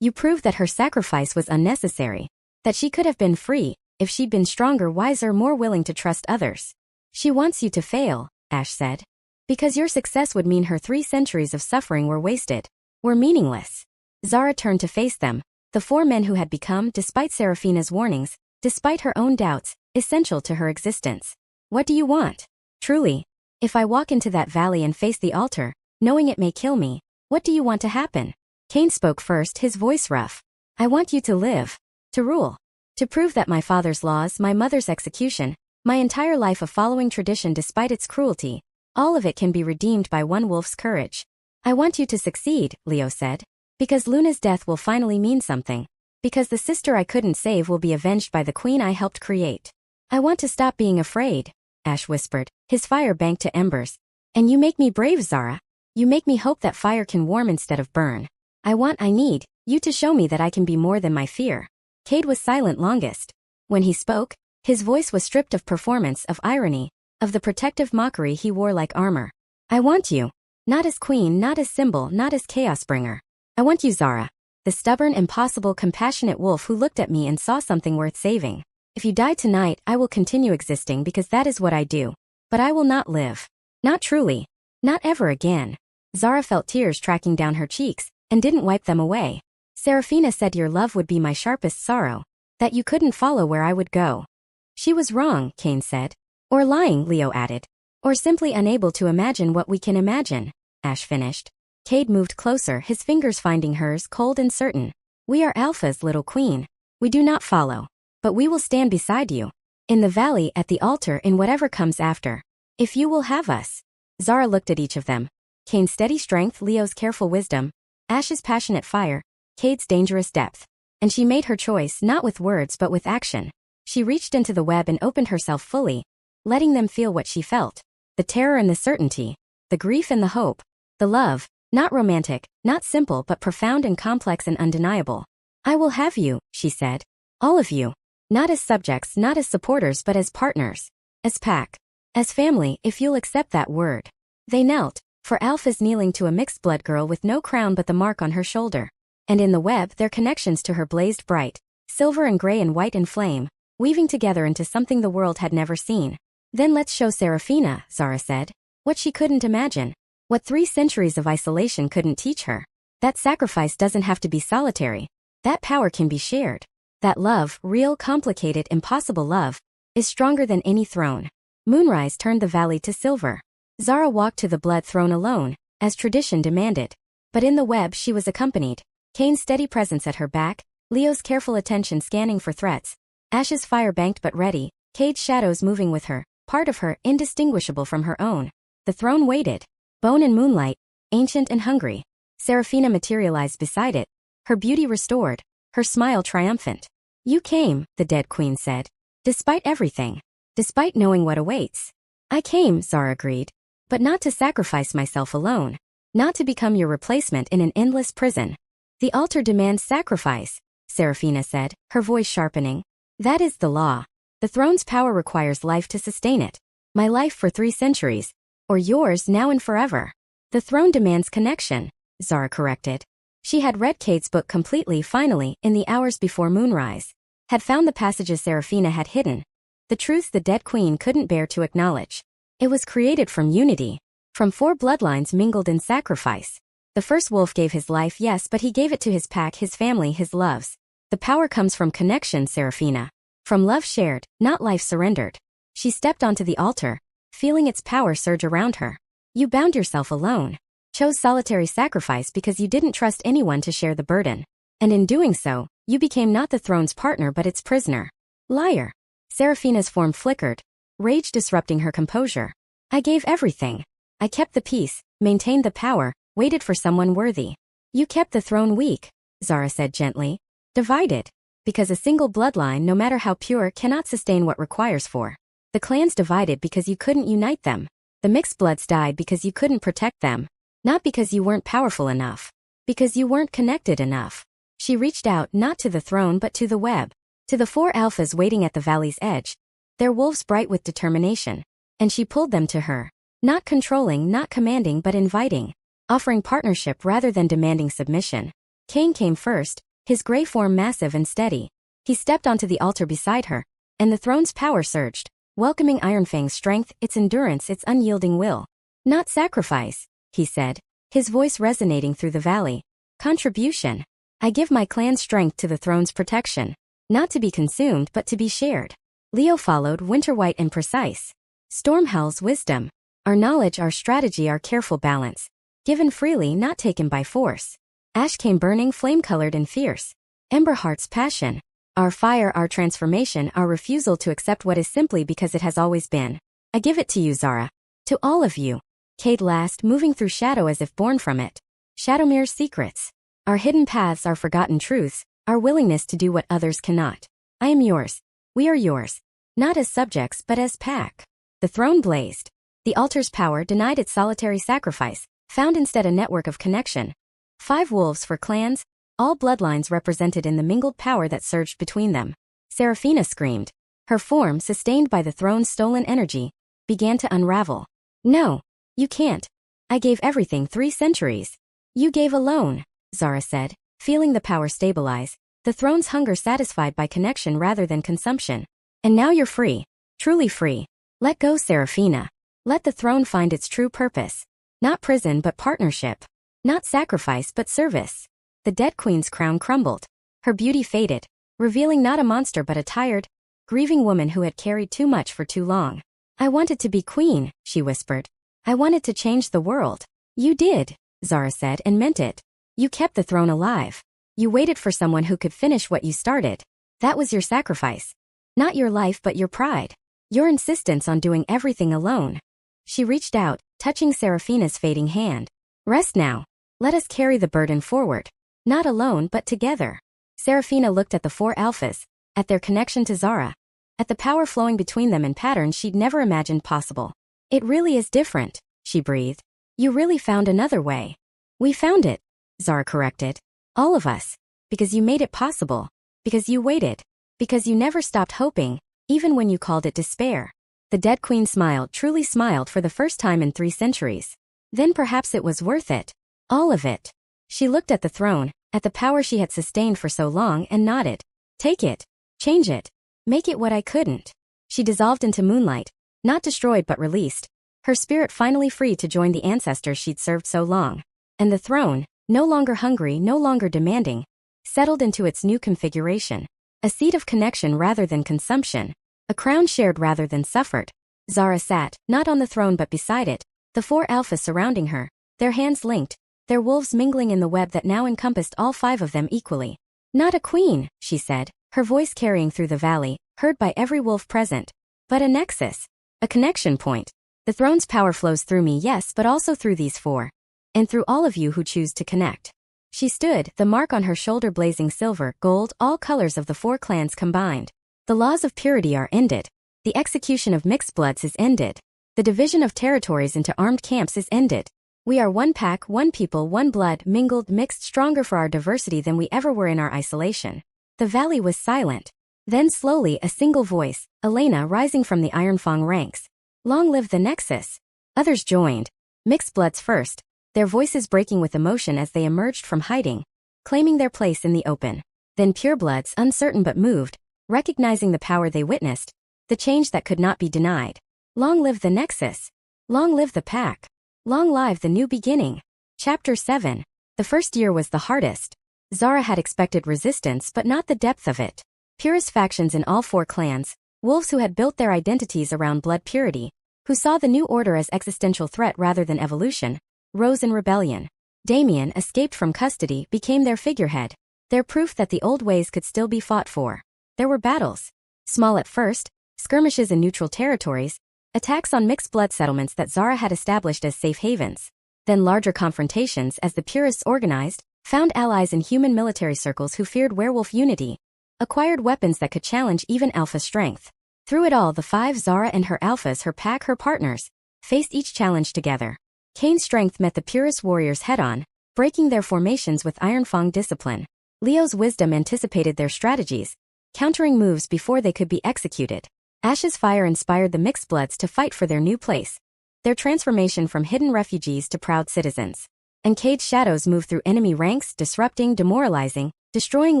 You proved that her sacrifice was unnecessary. That she could have been free, if she'd been stronger, wiser, more willing to trust others. She wants you to fail, Ash said. Because your success would mean her 3 centuries of suffering were wasted. Were meaningless. Zara turned to face them, the 4 men who had become, despite Seraphina's warnings, despite her own doubts, essential to her existence. What do you want? Truly. If I walk into that valley and face the altar, knowing it may kill me, what do you want to happen? Kane spoke first, his voice rough. I want you to live. To rule. To prove that my father's laws, my mother's execution, my entire life of following tradition despite its cruelty, all of it can be redeemed by one wolf's courage. I want you to succeed, Leo said. Because Luna's death will finally mean something. Because the sister I couldn't save will be avenged by the queen I helped create. I want to stop being afraid, Ash whispered, his fire banked to embers. And you make me brave, Zara. You make me hope that fire can warm instead of burn. I need, you to show me that I can be more than my fear. Cade was silent longest. When he spoke, his voice was stripped of performance, of irony, of the protective mockery he wore like armor. I want you. Not as queen, not as symbol, not as chaos-bringer. I want you, Zara. The stubborn, impossible, compassionate wolf who looked at me and saw something worth saving. If you die tonight, I will continue existing because that is what I do. But I will not live. Not truly. Not ever again. Zara felt tears tracking down her cheeks, and didn't wipe them away. Seraphina said your love would be my sharpest sorrow. That you couldn't follow where I would go. She was wrong, Kane said. Or lying, Leo added. Or simply unable to imagine what we can imagine, Ash finished. Cade moved closer, his fingers finding hers, cold and certain. We are Alpha's little queen. We do not follow. But we will stand beside you. In the valley, at the altar, in whatever comes after. If you will have us. Zara looked at each of them. Kane's steady strength, Leo's careful wisdom, Ash's passionate fire, Cade's dangerous depth. And she made her choice, not with words but with action. She reached into the web and opened herself fully, letting them feel what she felt. The terror and the certainty. The grief and the hope. The love. Not romantic, not simple but profound and complex and undeniable. I will have you, she said. All of you. Not as subjects, not as supporters but as partners. As pack. As family, if you'll accept that word. They knelt, for Alpha's kneeling to a mixed-blood girl with no crown but the mark on her shoulder. And in the web their connections to her blazed bright, silver and gray and white and flame, weaving together into something the world had never seen. Then let's show Seraphina, Zara said. What she couldn't imagine. What 3 centuries of isolation couldn't teach her. That sacrifice doesn't have to be solitary. That power can be shared. That love, real, complicated, impossible love, is stronger than any throne. Moonrise turned the valley to silver. Zara walked to the blood throne alone, as tradition demanded. But in the web she was accompanied. Kane's steady presence at her back, Leo's careful attention scanning for threats, Ash's fire banked but ready, Cade's shadows moving with her, part of her, indistinguishable from her own. The throne waited. Bone and moonlight, ancient and hungry. Seraphina materialized beside it, her beauty restored, her smile triumphant. You came, the dead queen said. Despite everything. Despite knowing what awaits. I came, Zara agreed. But not to sacrifice myself alone. Not to become your replacement in an endless prison. The altar demands sacrifice, Seraphina said, her voice sharpening. That is the law. The throne's power requires life to sustain it. My life for 3 centuries. Or yours now and forever. The throne demands connection, Zara corrected. She had read Cade's book completely finally in the hours before moonrise. Had found the passages Seraphina had hidden. The truths the dead queen couldn't bear to acknowledge. It was created from unity. From 4 bloodlines mingled in sacrifice. The first wolf gave his life, yes, but he gave it to his pack, his family, his loves. The power comes from connection, Seraphina. From love shared, not life surrendered. She stepped onto the altar, feeling its power surge around her. You bound yourself alone. Chose solitary sacrifice because you didn't trust anyone to share the burden. And in doing so, you became not the throne's partner but its prisoner. Liar. Seraphina's form flickered, rage disrupting her composure. I gave everything. I kept the peace, maintained the power, waited for someone worthy. You kept the throne weak, Zara said gently. Divided. Because a single bloodline, no matter how pure, cannot sustain what requires for. The clans divided because you couldn't unite them. The mixed bloods died because you couldn't protect them. Not because you weren't powerful enough. Because you weren't connected enough. She reached out not to the throne but to the web. To the 4 alphas waiting at the valley's edge. Their wolves bright with determination. And she pulled them to her. Not controlling, not commanding but inviting. Offering partnership rather than demanding submission. Kane came first, his gray form massive and steady. He stepped onto the altar beside her, and the throne's power surged, welcoming Ironfang's strength, its endurance, its unyielding will. Not sacrifice, he said, his voice resonating through the valley. Contribution. I give my clan's strength to the throne's protection. Not to be consumed but to be shared. Leo followed, winter-white and precise. Stormhowl's wisdom. Our knowledge, our strategy, our careful balance. Given freely, not taken by force. Ash came burning, flame-colored and fierce. Emberheart's passion. Our fire, our transformation, our refusal to accept what is simply because it has always been. I give it to you, Zara. To all of you. Cade last, moving through shadow as if born from it. Shadowmere's secrets. Our hidden paths, our forgotten truths, our willingness to do what others cannot. I am yours. We are yours. Not as subjects but as pack. The throne blazed. The altar's power denied its solitary sacrifice, found instead a network of connection. 5 wolves for clans, all bloodlines represented in the mingled power that surged between them. Seraphina screamed. Her form, sustained by the throne's stolen energy, began to unravel. No, you can't. I gave everything 3 centuries. You gave alone, Zara said, feeling the power stabilize, the throne's hunger satisfied by connection rather than consumption. And now you're free. Truly free. Let go, Seraphina. Let the throne find its true purpose. Not prison but partnership. Not sacrifice but service. The dead queen's crown crumbled. Her beauty faded, revealing not a monster but a tired, grieving woman who had carried too much for too long. I wanted to be queen, she whispered. I wanted to change the world. You did, Zara said, and meant it. You kept the throne alive. You waited for someone who could finish what you started. That was your sacrifice. Not your life but your pride. Your insistence on doing everything alone. She reached out, touching Seraphina's fading hand. Rest now. Let us carry the burden forward. Not alone but together. Seraphina looked at the 4 alphas, at their connection to Zara, at the power flowing between them in patterns she'd never imagined possible. It really is different, she breathed. You really found another way. We found it, Zara corrected. All of us. Because you made it possible. Because you waited. Because you never stopped hoping, even when you called it despair. The dead queen smiled, truly smiled for the first time in 3 centuries. Then perhaps it was worth it. All of it. She looked at the throne, at the power she had sustained for so long, and nodded. Take it. Change it. Make it what I couldn't. She dissolved into moonlight, not destroyed but released, her spirit finally free to join the ancestors she'd served so long. And the throne, no longer hungry, no longer demanding, settled into its new configuration. A seat of connection rather than consumption. A crown shared rather than suffered. Zara sat, not on the throne but beside it, the 4 alphas surrounding her, their hands linked, their wolves mingling in the web that now encompassed all 5 of them equally. Not a queen, she said, her voice carrying through the valley, heard by every wolf present. But a nexus. A connection point. The throne's power flows through me, yes, but also through these 4. And through all of you who choose to connect. She stood, the mark on her shoulder blazing silver, gold, all colors of the 4 clans combined. The laws of purity are ended. The execution of mixed bloods is ended. The division of territories into armed camps is ended. We are one pack, one people, one blood, mingled, mixed, stronger for our diversity than we ever were in our isolation. The valley was silent. Then slowly a single voice, Elena rising from the Ironfang ranks. Long live the Nexus. Others joined. Mixed bloods first, their voices breaking with emotion as they emerged from hiding, claiming their place in the open. Then purebloods, uncertain but moved, recognizing the power they witnessed, the change that could not be denied. Long live the Nexus. Long live the pack. Long live the new beginning. Chapter 7. The first year was the hardest. Zara had expected resistance but not the depth of it. Purest factions in all 4 clans, wolves who had built their identities around blood purity, who saw the new order as existential threat rather than evolution, rose in rebellion. Damien, escaped from custody, became their figurehead, their proof that the old ways could still be fought for. There were battles. Small at first, skirmishes in neutral territories, attacks on mixed blood settlements that Zara had established as safe havens. Then larger confrontations as the purists organized, found allies in human military circles who feared werewolf unity, acquired weapons that could challenge even alpha strength. Through it all, the 5 Zara and her alphas, her pack, her partners, faced each challenge together. Kane's strength met the purest warriors head-on, breaking their formations with Ironfang discipline. Leo's wisdom anticipated their strategies, countering moves before they could be executed. Ash's fire inspired the mixed bloods to fight for their new place, their transformation from hidden refugees to proud citizens. And Cade's shadows moved through enemy ranks, disrupting, demoralizing, destroying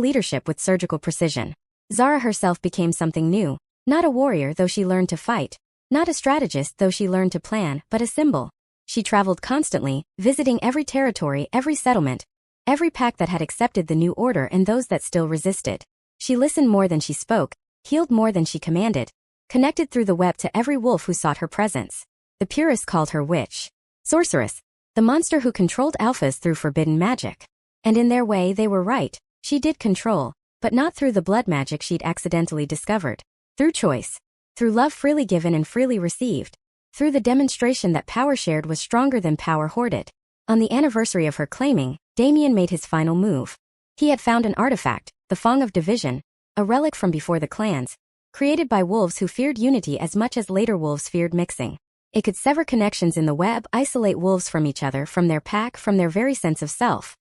leadership with surgical precision. Zara herself became something new. Not a warrior though she learned to fight, not a strategist though she learned to plan, but a symbol. She traveled constantly, visiting every territory, every settlement, every pack that had accepted the new order and those that still resisted. She listened more than she spoke, healed more than she commanded, connected through the web to every wolf who sought her presence. The purists called her witch, sorceress, the monster who controlled alphas through forbidden magic. And in their way they were right, she did control, but not through the blood magic she'd accidentally discovered. Through choice. Through love freely given and freely received. Through the demonstration that power shared was stronger than power hoarded. On the anniversary of her claiming, Damien made his final move. He had found an artifact, the Fang of Division, a relic from before the clans, created by wolves who feared unity as much as later wolves feared mixing. It could sever connections in the web, isolate wolves from each other, from their pack, from their very sense of self.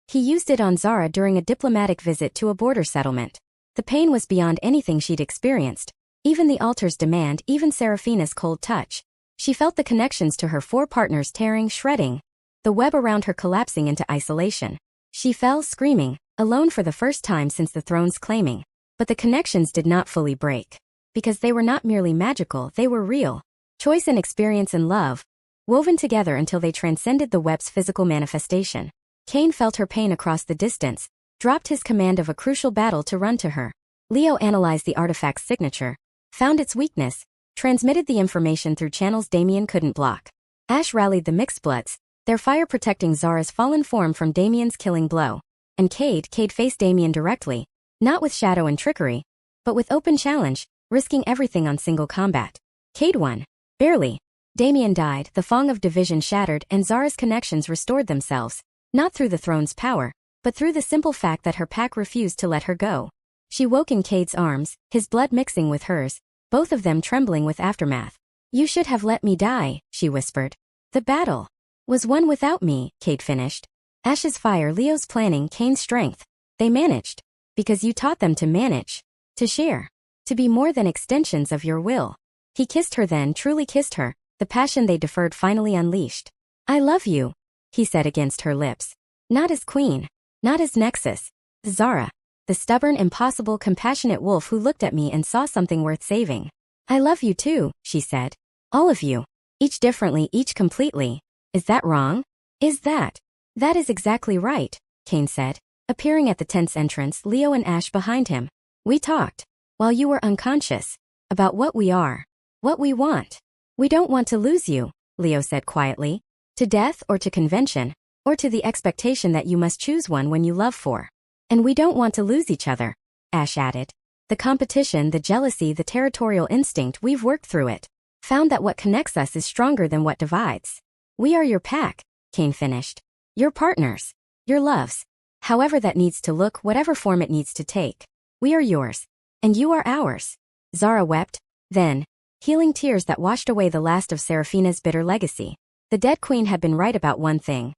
He used it on Zara during a diplomatic visit to a border settlement. The pain was beyond anything she'd experienced, even the altar's demand, even Seraphina's cold touch. She felt the connections to her 4 partners tearing, shredding, the web around her collapsing into isolation. She fell, screaming, alone for the first time since the throne's claiming. But the connections did not fully break. Because they were not merely magical, they were real. Choice and experience and love, woven together until they transcended the web's physical manifestation. Kane felt her pain across the distance, dropped his command of a crucial battle to run to her. Leo analyzed the artifact's signature, found its weakness, transmitted the information through channels Damien couldn't block. Ash rallied the mixed bloods, their fire protecting Zara's fallen form from Damien's killing blow. And Cade faced Damien directly, not with shadow and trickery, but with open challenge, risking everything on single combat. Cade won. Barely. Damien died, the Fang of Division shattered, and Zara's connections restored themselves, not through the throne's power, but through the simple fact that her pack refused to let her go. She woke in Cade's arms, his blood mixing with hers, both of them trembling with aftermath. "You should have let me die," she whispered. "The battle was won without me," Cade finished. Ash's fire, Leo's planning, Kane's strength. They managed. Because you taught them to manage. To share. To be more than extensions of your will. He kissed her then, truly kissed her, the passion they deferred finally unleashed. "I love you," he said against her lips. Not as queen. Not as Nexus. Zara. The stubborn, impossible, compassionate wolf who looked at me and saw something worth saving. "I love you too," she said. "All of you. Each differently, each completely. Is that wrong?" "Is that?" "That is exactly right," Kane said, appearing at the tent's entrance, Leo and Ash behind him. "We talked, while you were unconscious, about what we are. What we want. We don't want to lose you," Leo said quietly. "To death or to convention, or to the expectation that you must choose one when you love for. And we don't want to lose each other," Ash added. "The competition, the jealousy, the territorial instinct, we've worked through it. Found that what connects us is stronger than what divides. We are your pack," Kane finished. "Your partners. Your loves. However that needs to look, whatever form it needs to take. We are yours. And you are ours." Zara wept, then, healing tears that washed away the last of Seraphina's bitter legacy. The dead queen had been right about one thing.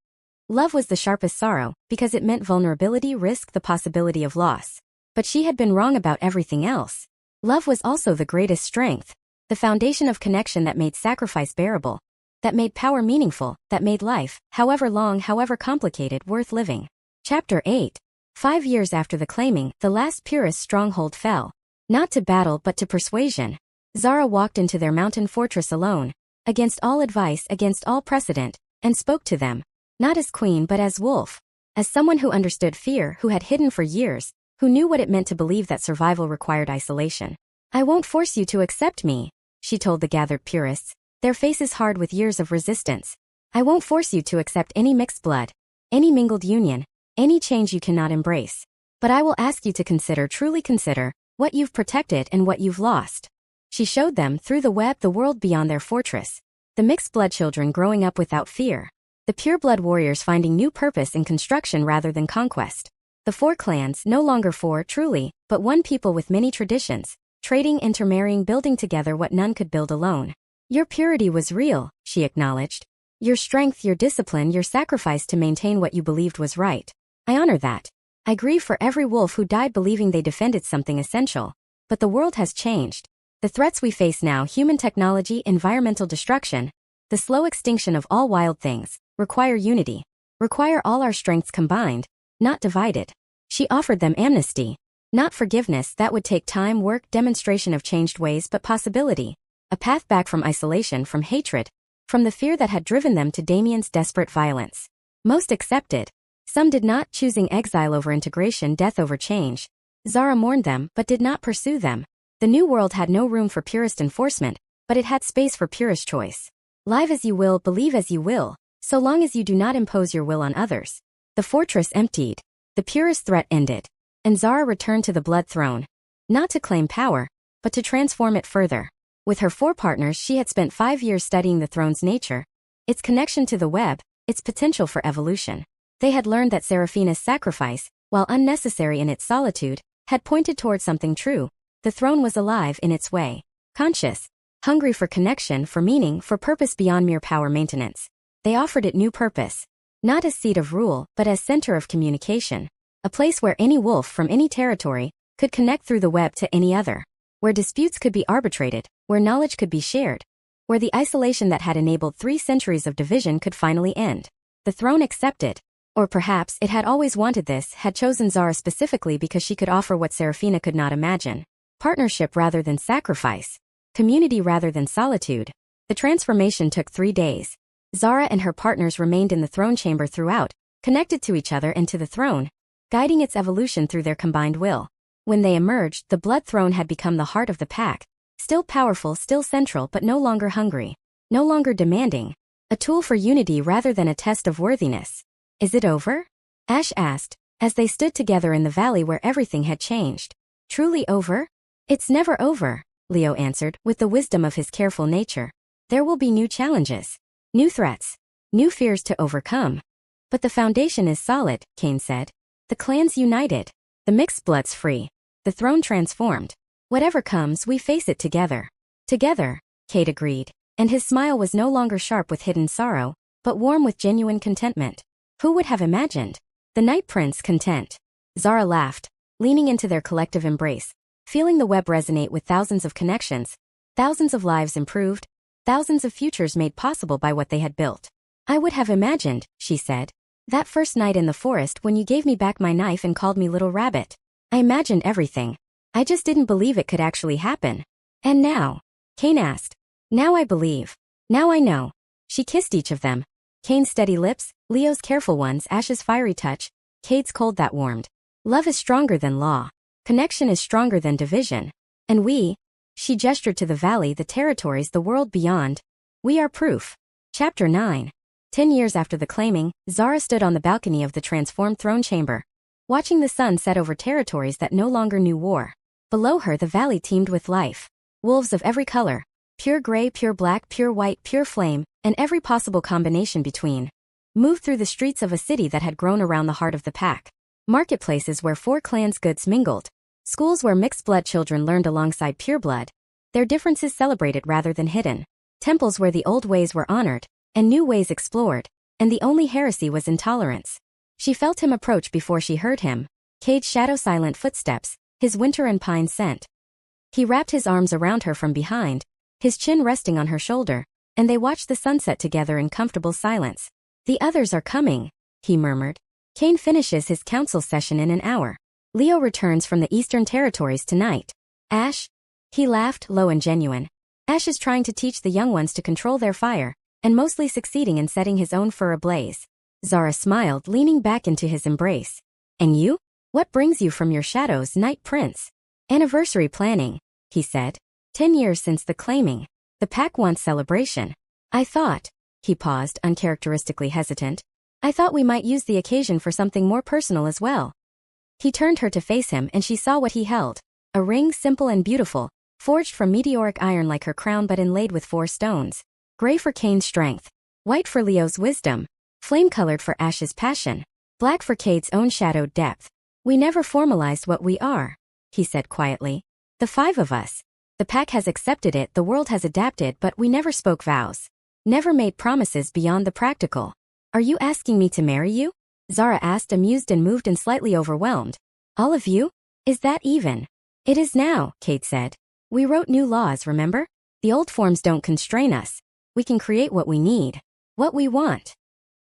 Love was the sharpest sorrow, because it meant vulnerability, risk, the possibility of loss. But she had been wrong about everything else. Love was also the greatest strength. The foundation of connection that made sacrifice bearable, that made power meaningful, that made life, however long, however complicated, worth living. Chapter 8. 5 years after the claiming, the last purist stronghold fell. Not to battle but to persuasion. Zara walked into their mountain fortress alone, against all advice, against all precedent, and spoke to them. Not as queen but as wolf. As someone who understood fear, who had hidden for years, who knew what it meant to believe that survival required isolation. I won't force you to accept me, she told the gathered purists, their faces hard with years of resistance. I won't force you to accept any mixed blood, any mingled union, any change you cannot embrace. But I will ask you to consider, truly consider, what you've protected and what you've lost. She showed them, through the web, the world beyond their fortress. The mixed blood children growing up without fear. The pure blood warriors finding new purpose in construction rather than conquest. The 4 clans, no longer 4 truly, but one people with many traditions, trading, intermarrying, building together what none could build alone. Your purity was real, she acknowledged. Your strength, your discipline, your sacrifice to maintain what you believed was right. I honor that. I grieve for every wolf who died believing they defended something essential. But the world has changed. The threats we face now, human technology, environmental destruction, the slow extinction of all wild things, require unity. Require all our strengths combined, not divided. She offered them amnesty. Not forgiveness, that would take time, work, demonstration of changed ways, but possibility. A path back from isolation, from hatred, from the fear that had driven them to Damien's desperate violence. Most accepted. Some did not, choosing exile over integration, death over change. Zara mourned them, but did not pursue them. The new world had no room for purist enforcement, but it had space for purist choice. Live as you will, believe as you will, so long as you do not impose your will on others. The fortress emptied. The purist threat ended. And Zara returned to the Blood Throne. Not to claim power, but to transform it further. With her 4 partners, she had spent 5 years studying the throne's nature, its connection to the web, its potential for evolution. They had learned that Seraphina's sacrifice, while unnecessary in its solitude, had pointed toward something true. The throne was alive in its way. Conscious. Hungry for connection, for meaning, for purpose beyond mere power maintenance. They offered it new purpose. Not as seat of rule, but as center of communication. A place where any wolf from any territory could connect through the web to any other. Where disputes could be arbitrated, where knowledge could be shared. Where the isolation that had enabled 3 centuries of division could finally end. The throne accepted. Or perhaps it had always wanted this, had chosen Zara specifically because she could offer what Seraphina could not imagine. Partnership rather than sacrifice. Community rather than solitude. The transformation took 3 days. Zara and her partners remained in the throne chamber throughout, connected to each other and to the throne, guiding its evolution through their combined will. When they emerged, the Blood Throne had become the heart of the pack. Still powerful, still central, but no longer hungry. No longer demanding. A tool for unity rather than a test of worthiness. Is it over? Ash asked, as they stood together in the valley where everything had changed. Truly over? It's never over, Leo answered, with the wisdom of his careful nature. There will be new challenges. New threats. New fears to overcome. But the foundation is solid, Kane said. The clans united. The mixed bloods free. The throne transformed. Whatever comes, we face it together. Together, Cade agreed. And his smile was no longer sharp with hidden sorrow, but warm with genuine contentment. Who would have imagined? The Night Prince content. Zara laughed, leaning into their collective embrace, feeling the web resonate with thousands of connections, thousands of lives improved, thousands of futures made possible by what they had built. I would have imagined, she said. That first night in the forest when you gave me back my knife and called me Little Rabbit. I imagined everything. I just didn't believe it could actually happen. And now? Kane asked. Now I believe. Now I know. She kissed each of them. Kane's steady lips, Leo's careful ones, Ash's fiery touch, Cade's cold that warmed. Love is stronger than law. Connection is stronger than division. And we, she gestured to the valley, the territories, the world beyond. We are proof. Chapter 9. 10 years after the claiming, Zara stood on the balcony of the transformed throne chamber, watching the sun set over territories that no longer knew war. Below her the valley teemed with life. Wolves of every color. Pure gray, pure black, pure white, pure flame, and every possible combination between. Moved through the streets of a city that had grown around the heart of the pack. Marketplaces where 4 clans' goods mingled. Schools where mixed-blood children learned alongside pure blood. Their differences celebrated rather than hidden. Temples where the old ways were honored, and new ways explored, and the only heresy was intolerance. She felt him approach before she heard him. Cade's shadow-silent footsteps, his winter and pine scent. He wrapped his arms around her from behind, his chin resting on her shoulder, and they watched the sunset together in comfortable silence. The others are coming, he murmured. Kane finishes his council session in an hour. Leo returns from the Eastern Territories tonight. Ash? He laughed, low and genuine. Ash is trying to teach the young ones to control their fire, and mostly succeeding in setting his own fur ablaze. Zara smiled, leaning back into his embrace. And you? What brings you from your shadows, Night Prince? Anniversary planning, he said. 10 years since the claiming. The pack wants celebration. I thought. He paused, uncharacteristically hesitant. I thought we might use the occasion for something more personal as well. He turned her to face him and she saw what he held. A ring simple and beautiful, forged from meteoric iron like her crown but inlaid with 4 stones. Gray for Kane's strength. White for Leo's wisdom. Flame-colored for Ash's passion. Black for Cade's own shadowed depth. We never formalized what we are, he said quietly. The 5 of us. The pack has accepted it, the world has adapted, but we never spoke vows. Never made promises beyond the practical. Are you asking me to marry you? Zara asked, amused and moved and slightly overwhelmed. All of you? Is that even? It is now, Cade said. We wrote new laws, remember? The old forms don't constrain us. We can create what we need. What we want.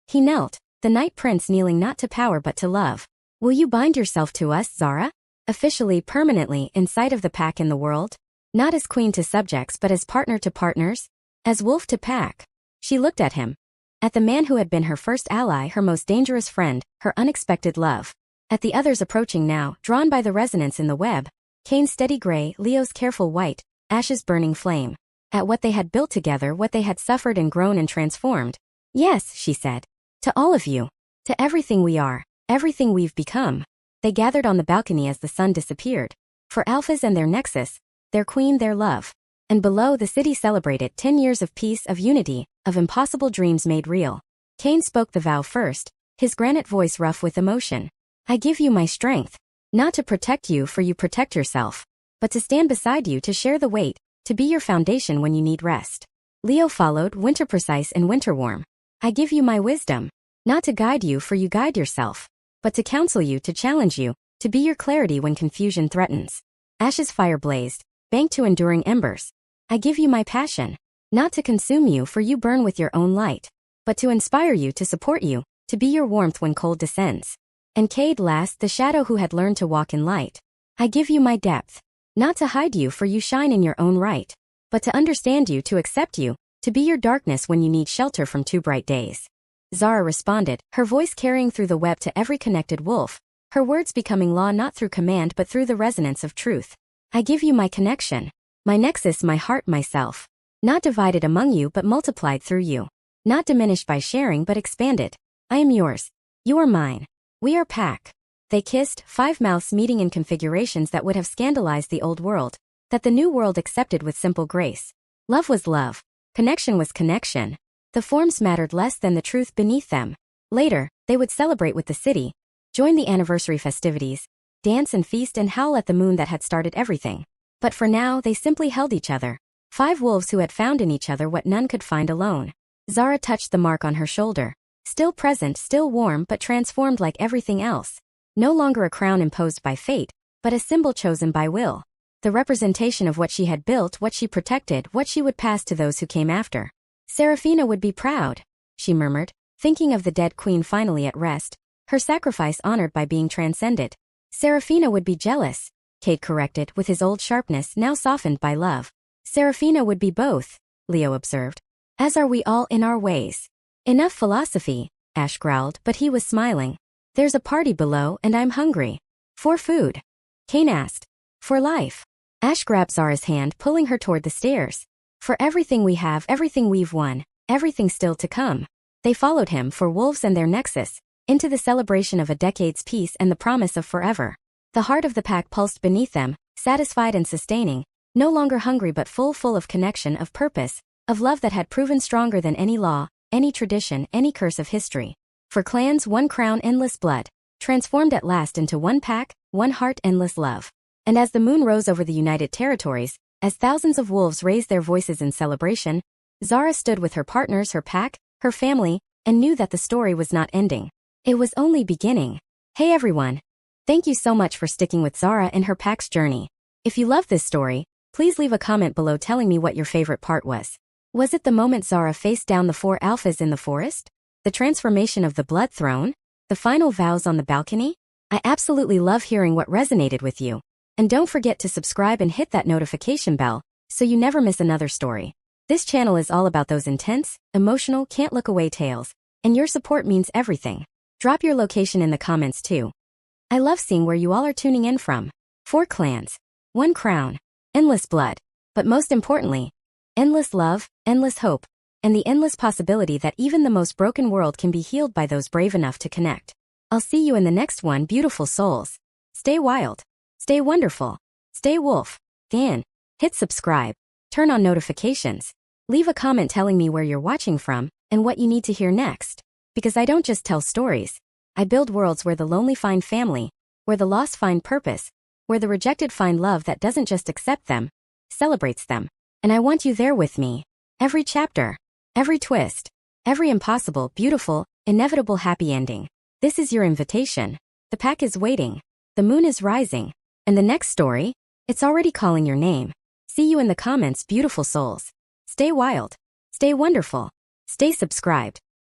He knelt, the Night Prince kneeling not to power but to love. Will you bind yourself to us, Zara? Officially, permanently, in sight of the pack in the world? Not as queen to subjects but as partner to partners? As wolf to pack? She looked at him. At the man who had been her first ally, her most dangerous friend, her unexpected love. At the others approaching now, drawn by the resonance in the web. Kane's steady gray, Leo's careful white, Ash's burning flame. At what they had built together, what they had suffered and grown and transformed. Yes, she said. To all of you. To everything we are. Everything we've become. They gathered on the balcony as the sun disappeared. For alphas and their nexus. Their queen, their love. And below, the city celebrated 10 years of peace, of unity, of impossible dreams made real. Kane spoke the vow first, his granite voice rough with emotion. I give you my strength. Not to protect you for you protect yourself. But to stand beside you to share the weight, to be your foundation when you need rest. Leo followed, winter precise and winter warm. I give you my wisdom. Not to guide you for you guide yourself. But to counsel you, to challenge you, to be your clarity when confusion threatens. Ash's fire blazed, banked to enduring embers. I give you my passion. Not to consume you for you burn with your own light. But to inspire you, to support you, to be your warmth when cold descends. And Cade last, the shadow who had learned to walk in light. I give you my depth. Not to hide you for you shine in your own right. But to understand you, to accept you, to be your darkness when you need shelter from too bright days. Zara responded, her voice carrying through the web to every connected wolf. Her words becoming law not through command but through the resonance of truth. I give you my connection. My nexus, my heart, myself. Not divided among you but multiplied through you. Not diminished by sharing but expanded. I am yours. You are mine. We are pack. They kissed, 5 mouths meeting in configurations that would have scandalized the old world, that the new world accepted with simple grace. Love was love. Connection was connection. The forms mattered less than the truth beneath them. Later, they would celebrate with the city, join the anniversary festivities, dance and feast and howl at the moon that had started everything. But for now, they simply held each other. 5 wolves who had found in each other what none could find alone. Zara touched the mark on her shoulder. Still present, still warm but transformed like everything else. No longer a crown imposed by fate, but a symbol chosen by will. The representation of what she had built, what she protected, what she would pass to those who came after. Serafina would be proud, she murmured, thinking of the dead queen finally at rest, her sacrifice honored by being transcended. Serafina would be jealous, Cade corrected with his old sharpness now softened by love. Serafina would be both, Leo observed. As are we all in our ways. Enough philosophy, Ash growled, but he was smiling. There's a party below and I'm hungry. For food? Kane asked. For life. Ash grabbed Zara's hand, pulling her toward the stairs. For everything we have, everything we've won, everything still to come. They followed him for wolves and their nexus, into the celebration of a decade's peace and the promise of forever. The heart of the pack pulsed beneath them, satisfied and sustaining, no longer hungry but full of connection, of purpose, of love that had proven stronger than any law, any tradition, any curse of history. For clans, one crown, endless blood, transformed at last into one pack, one heart, endless love. And as the moon rose over the United Territories, as thousands of wolves raised their voices in celebration, Zara stood with her partners, her pack, her family, and knew that the story was not ending. It was only beginning. Hey everyone. Thank you so much for sticking with Zara and her pack's journey. If you love this story, Please leave a comment below telling me what your favorite part was. Was it the moment Zara faced down the 4 alphas in the forest? The transformation of the Blood Throne? The final vows on the balcony? I absolutely love hearing what resonated with you. And don't forget to subscribe and hit that notification bell so you never miss another story. This channel is all about those intense, emotional, can't look away tales, and your support means everything. Drop your location in the comments too. I love seeing where you all are tuning in from. 4 clans, 1 crown, endless blood, but most importantly, endless love, endless hope, and the endless possibility that even the most broken world can be healed by those brave enough to connect. I'll see you in the next one, beautiful souls. Stay wild, stay wonderful, stay wolf, and hit subscribe, turn on notifications, leave a comment telling me where you're watching from and what you need to hear next. Because I don't just tell stories, I build worlds where the lonely find family, where the lost find purpose, where the rejected find love that doesn't just accept them, celebrates them. And I want you there with me. Every chapter, every twist, every impossible, beautiful, inevitable happy ending. This is your invitation. The pack is waiting. The moon is rising. And the next story, it's already calling your name. See you in the comments, beautiful souls. Stay wild. Stay wonderful. Stay subscribed.